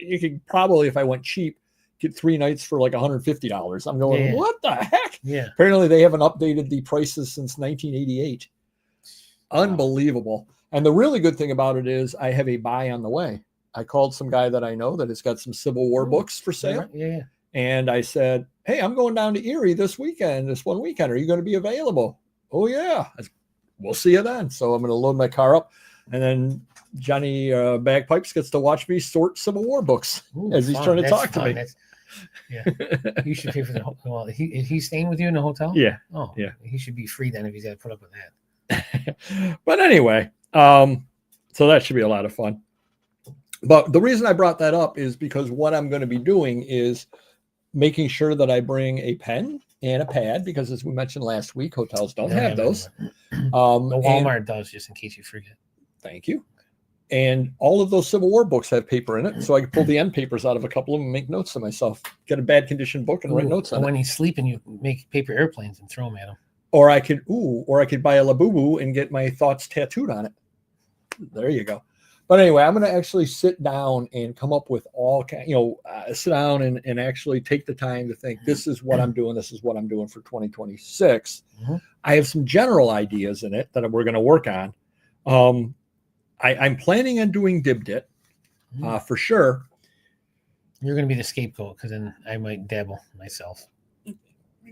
you could probably, if I went cheap, get 3 nights for like $150. I'm going, what the heck? Yeah. Apparently they haven't updated the prices since 1988. Wow. Unbelievable. And the really good thing about it is I have a buy on the way. I called some guy that I know that has got some Civil War books for sale. Yeah. And I said, hey, I'm going down to Erie this one weekend. Are you going to be available? Oh, yeah. We'll see you then. So I'm going to load my car up. And then Johnny Bagpipes gets to watch me sort Civil War books as he's trying to talk to me. Yeah. You should pay for the hotel. Well, is he staying with you in the hotel? Yeah. Oh, yeah. He should be free then if he's got to put up with that. But anyway, so that should be a lot of fun. But the reason I brought that up is because what I'm going to be doing is making sure that I bring a pen and a pad, because as we mentioned last week, hotels don't have those. The Walmart does, just in case you forget. Thank you. And all of those Civil War books have paper in it, so I can pull the end papers out of a couple of them and make notes to myself. Get a bad condition book and write notes on it. When he's sleeping, you make paper airplanes and throw them at him. Or I could buy a Labubu and get my thoughts tattooed on it. There you go. But anyway, I'm going to actually sit down and come up with sit down and actually take the time to think, this is what I'm doing. This is what I'm doing for 2026. Mm-hmm. I have some general ideas in it that we're going to work on. I'm planning on doing DibDit for sure. You're going to be the scapegoat, because then I might dabble myself.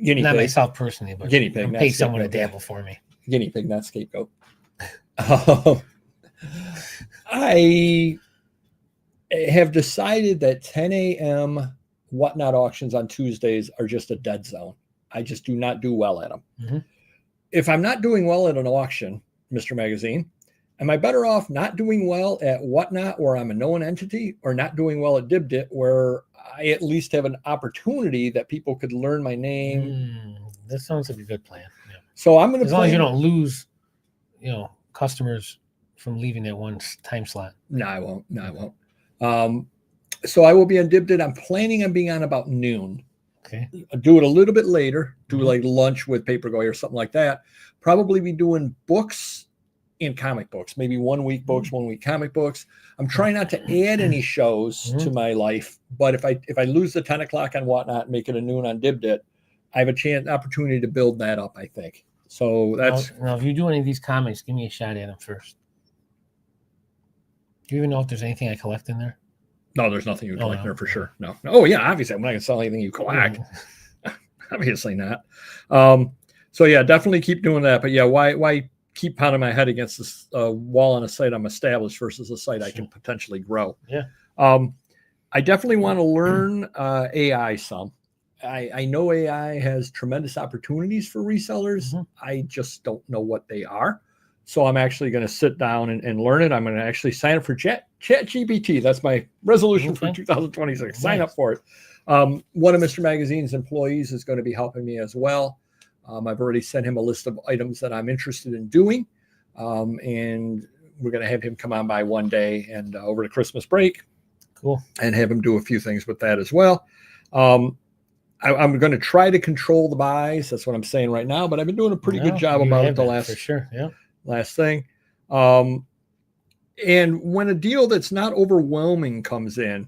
Guinea not pig. Myself personally, but guinea pig. Pay someone to dabble for me. Guinea pig, not scapegoat. I have decided that 10 a.m. whatnot auctions on Tuesdays are just a dead zone. I just do not do well at them. Mm-hmm. If I'm not doing well at an auction, Mr. Magazine, am I better off not doing well at whatnot, where I'm a known entity, or not doing well at DibDit, where I at least have an opportunity that people could learn my name? That sounds like a good plan. Yeah. So I'm going to, as long as you don't lose, customers from leaving that one time slot. No, I won't. So I will be on DibDit. I'm planning on being on about noon. Okay. I'll do it a little bit later. Do like lunch with Papergoy or something like that. Probably be doing books and comic books. Maybe 1 week books, 1 week comic books. I'm trying not to add any shows to my life. But if I lose the 10 o'clock on whatnot, make it a noon on DibDit, I have opportunity to build that up, I think. So that's now if you do any of these comics, give me a shot at them first. Do you even know if there's anything I collect in there? No, there's nothing you collect in there for sure. No. Oh yeah, obviously I'm not gonna sell anything you collect. Obviously not. So yeah, definitely keep doing that. But yeah, why keep pounding my head against this wall on a site I'm established versus a site I can potentially grow? Yeah. I definitely want to learn AI some. I know AI has tremendous opportunities for resellers. I just don't know what they are. So I'm actually going to sit down and learn it. I'm going to actually sign up for ChatGPT. That's my resolution for 2026. Sign up for it. One of Mr. Magazine's employees is going to be helping me as well. I've already sent him a list of items that I'm interested in doing. And we're going to have him come on by one day and over the Christmas break. Cool. And have him do a few things with that as well. I'm going to try to control the buys. That's what I'm saying right now, but I've been doing a pretty good job about it the last, for sure. Yeah. last thing. And when a deal that's not overwhelming comes in,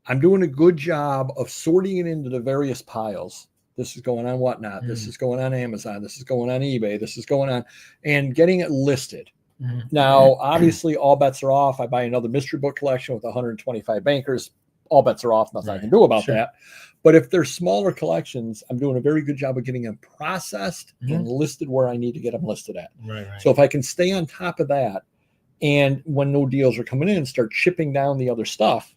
I'm doing a good job of sorting it into the various piles. This is going on Whatnot. This is going on Amazon. This is going on eBay. This is going on, and getting it listed. Now, obviously, all bets are off. I buy another mystery book collection with 125 bankers. All bets are off. Nothing I can do about that. But if they're smaller collections, I'm doing a very good job of getting them processed and listed where I need to get them listed at. So if I can stay on top of that, and when no deals are coming in, start chipping down the other stuff,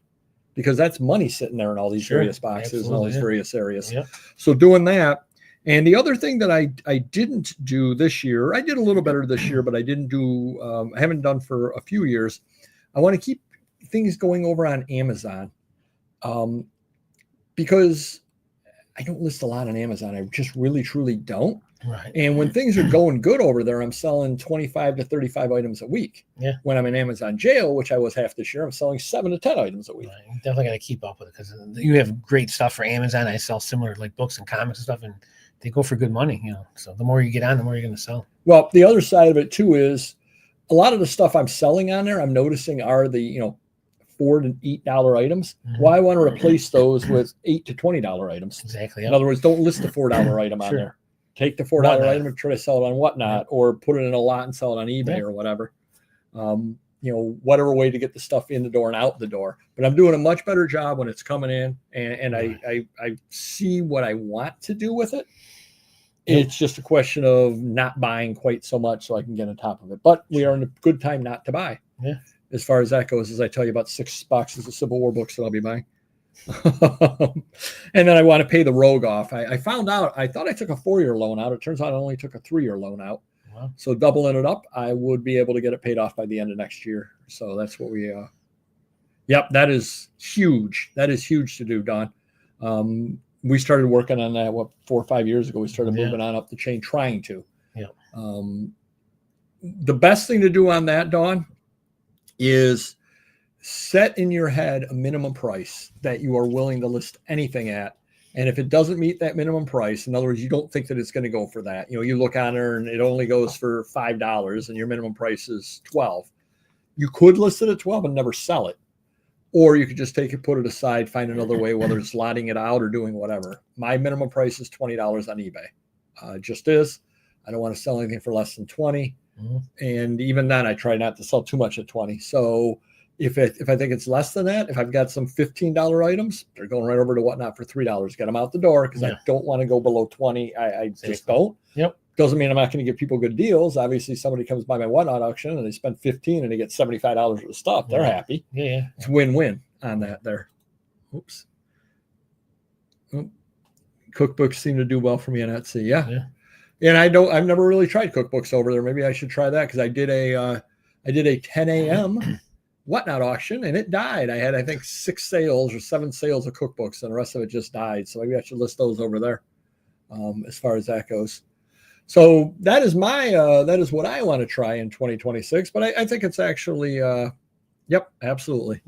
because that's money sitting there in all these various boxes and all these various areas. So doing that. And the other thing that I didn't do this year, I did a little better this year, but I didn't do, I haven't done for a few years. I want to keep things going over on Amazon, because I don't list a lot on Amazon. I just really, truly don't. And when things are going good over there, I'm selling 25 to 35 items a week. When I'm in Amazon jail, which I was half this year, I'm selling 7 to 10 items a week. You definitely got to keep up with it, because you have great stuff for Amazon. I sell similar like books and comics and stuff, and they go for good money, you know. So the more you get on, the more you're going to sell. Well, the other side of it too is a lot of the stuff I'm selling on there, I'm noticing are the, you know, $4 to $8 items. Well, I want to replace those with $8 to $20 items. Exactly. In other words, don't list the $4 item on there. Take the $4 item and try to sell it on Whatnot, or put it in a lot and sell it on eBay or whatever. You know, whatever way to get the stuff in the door and out the door. But I'm doing a much better job when it's coming in, and I see what I want to do with it. It's just a question of not buying quite so much so I can get on top of it. But we are in a good time not to buy. As far as that goes, as I tell you about 6 boxes of Civil War books that I'll be buying. And then I want to pay the rogue off. I found out, I thought I took a 4-year loan out. It turns out I only took a 3-year loan out. So doubling it up, I would be able to get it paid off by the end of next year. So that's what we, that is huge. That is huge to do, Don. We started working on that, 4 or 5 years ago. We started moving on up the chain, trying to. The best thing to do on that, Don, is set in your head a minimum price that you are willing to list anything at. And if it doesn't meet that minimum price, in other words, you don't think that it's going to go for that, you know, you look on there and it only goes for $5 and your minimum price is $12. You could list it at $12 and never sell it. Or you could just take it, put it aside, find another way, whether it's lotting it out or doing whatever. My minimum price is $20 on eBay. Just is. I don't want to sell anything for less than 20. And even then, I try not to sell too much at 20. So if I think it's less than that, if I've got some $15 items, they're going right over to Whatnot for $3. Get them out the door, because I don't want to go below 20. I just don't. Doesn't mean I'm not going to give people good deals. Obviously, somebody comes by my Whatnot auction and they spend $15 and they get $75 worth of stuff. They're happy. It's win-win on that there. Oops. Cookbooks seem to do well for me on Etsy. And I've never really tried cookbooks over there. Maybe I should try that, because I did a 10 a.m. Whatnot auction and it died. I had, I think, 6 sales or 7 sales of cookbooks, and the rest of it just died. So maybe I should list those over there, as far as that goes. So that is that is what I want to try in 2026. But I think it's actually, absolutely.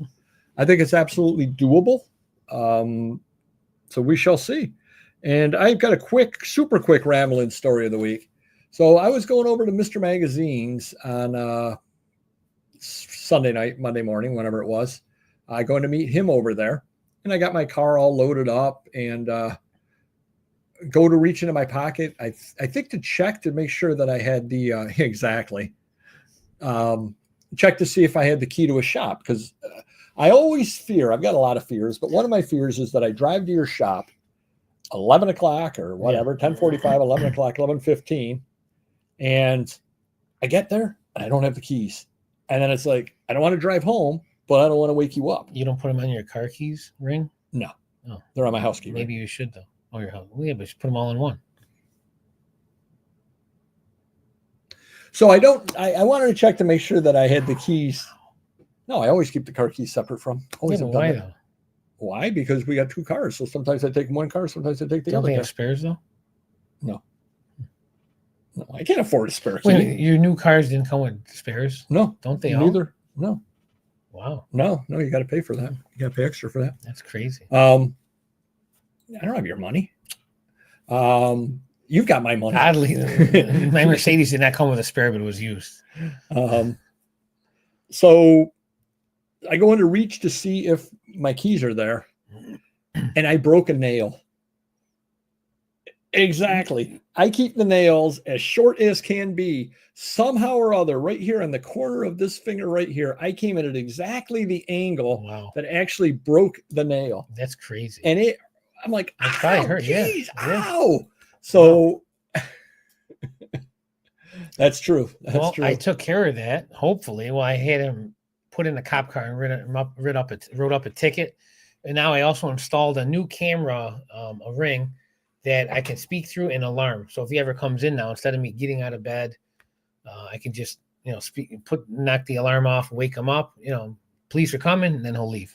I think it's absolutely doable. So we shall see. And I've got a super quick rambling story of the week. So I was going over to Mr. Magazine's on Sunday night, Monday morning, whenever it was. Going to meet him over there. And I got my car all loaded up and go to reach into my pocket. I think to check to make sure that I had the, check to see if I had the key to a shop. Because I always fear, I've got a lot of fears, but one of my fears is that I drive to your shop 11 o'clock or whatever, 10:45, 11 o'clock, 11:15. And I get there and I don't have the keys. And then it's like, I don't want to drive home, but I don't want to wake you up. You don't put them on your car keys ring? No. Oh. They're on my house key ring. Maybe you should, though. Oh, your house. Well, yeah, but you should put them all in one. So I wanted to check to make sure that I had the keys. No, I always keep the car keys separate from. Always have done why, that. though? Why? Because we got 2 cars. So sometimes I take one car, sometimes I take the Don't other they car. have spares, though? No, I can't afford a spare key. Wait, your new cars didn't come with spares? No. Don't they all? Neither. No. Wow. No, you got to pay for that. You got to pay extra for that. That's crazy. I don't have your money. You've got my money. Oddly, my Mercedes did not come with a spare, but it was used. So I go into reach to see if my keys are there, and I broke a nail. Exactly. I keep the nails as short as can be. Somehow or other, right here on the corner of this finger right here, I came in at exactly the angle that actually broke the nail. That's crazy. And I'm like, it probably hurt. Geez, yeah. Ow. So that's true. That's true. I took care of that. Hopefully, I had him put in the cop car and wrote up a ticket. And now I also installed a new camera, a Ring that I can speak through an alarm. So if he ever comes in now, instead of me getting out of bed, I can just, knock the alarm off, wake him up, police are coming, and then he'll leave.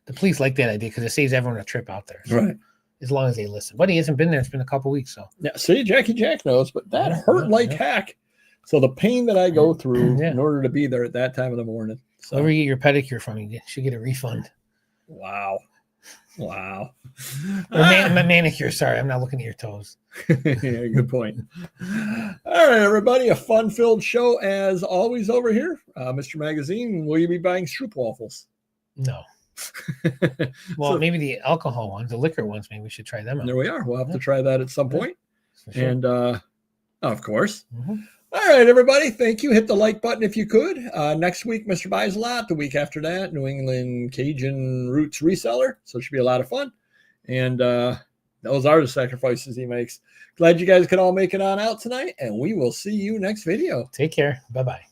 The police like that idea because it saves everyone a trip out there. So, right. As long as they listen. But he hasn't been there. It's been a couple weeks. So yeah, see, Jackie Jack knows, but that hurt like heck. So the pain that I go through in order to be there at that time of the morning. So whoever you get your pedicure from, you should get a refund. Wow. Or my manicure. Sorry, I'm not looking at your toes. Yeah, good point. All right, everybody. A fun-filled show as always over here. Mr. Magazine, will you be buying Stroop waffles? No. Well, maybe the alcohol ones, the liquor ones, maybe we should try them out. There we are. We'll have to try that at some point. Sure. And of course. All right, everybody. Thank you. Hit the like button if you could. Next week, Mr. Buys a Lot. The week after that, New England Cajun Roots Reseller. So it should be a lot of fun. And those are the sacrifices he makes. Glad you guys could all make it on out tonight. And we will see you next video. Take care. Bye-bye.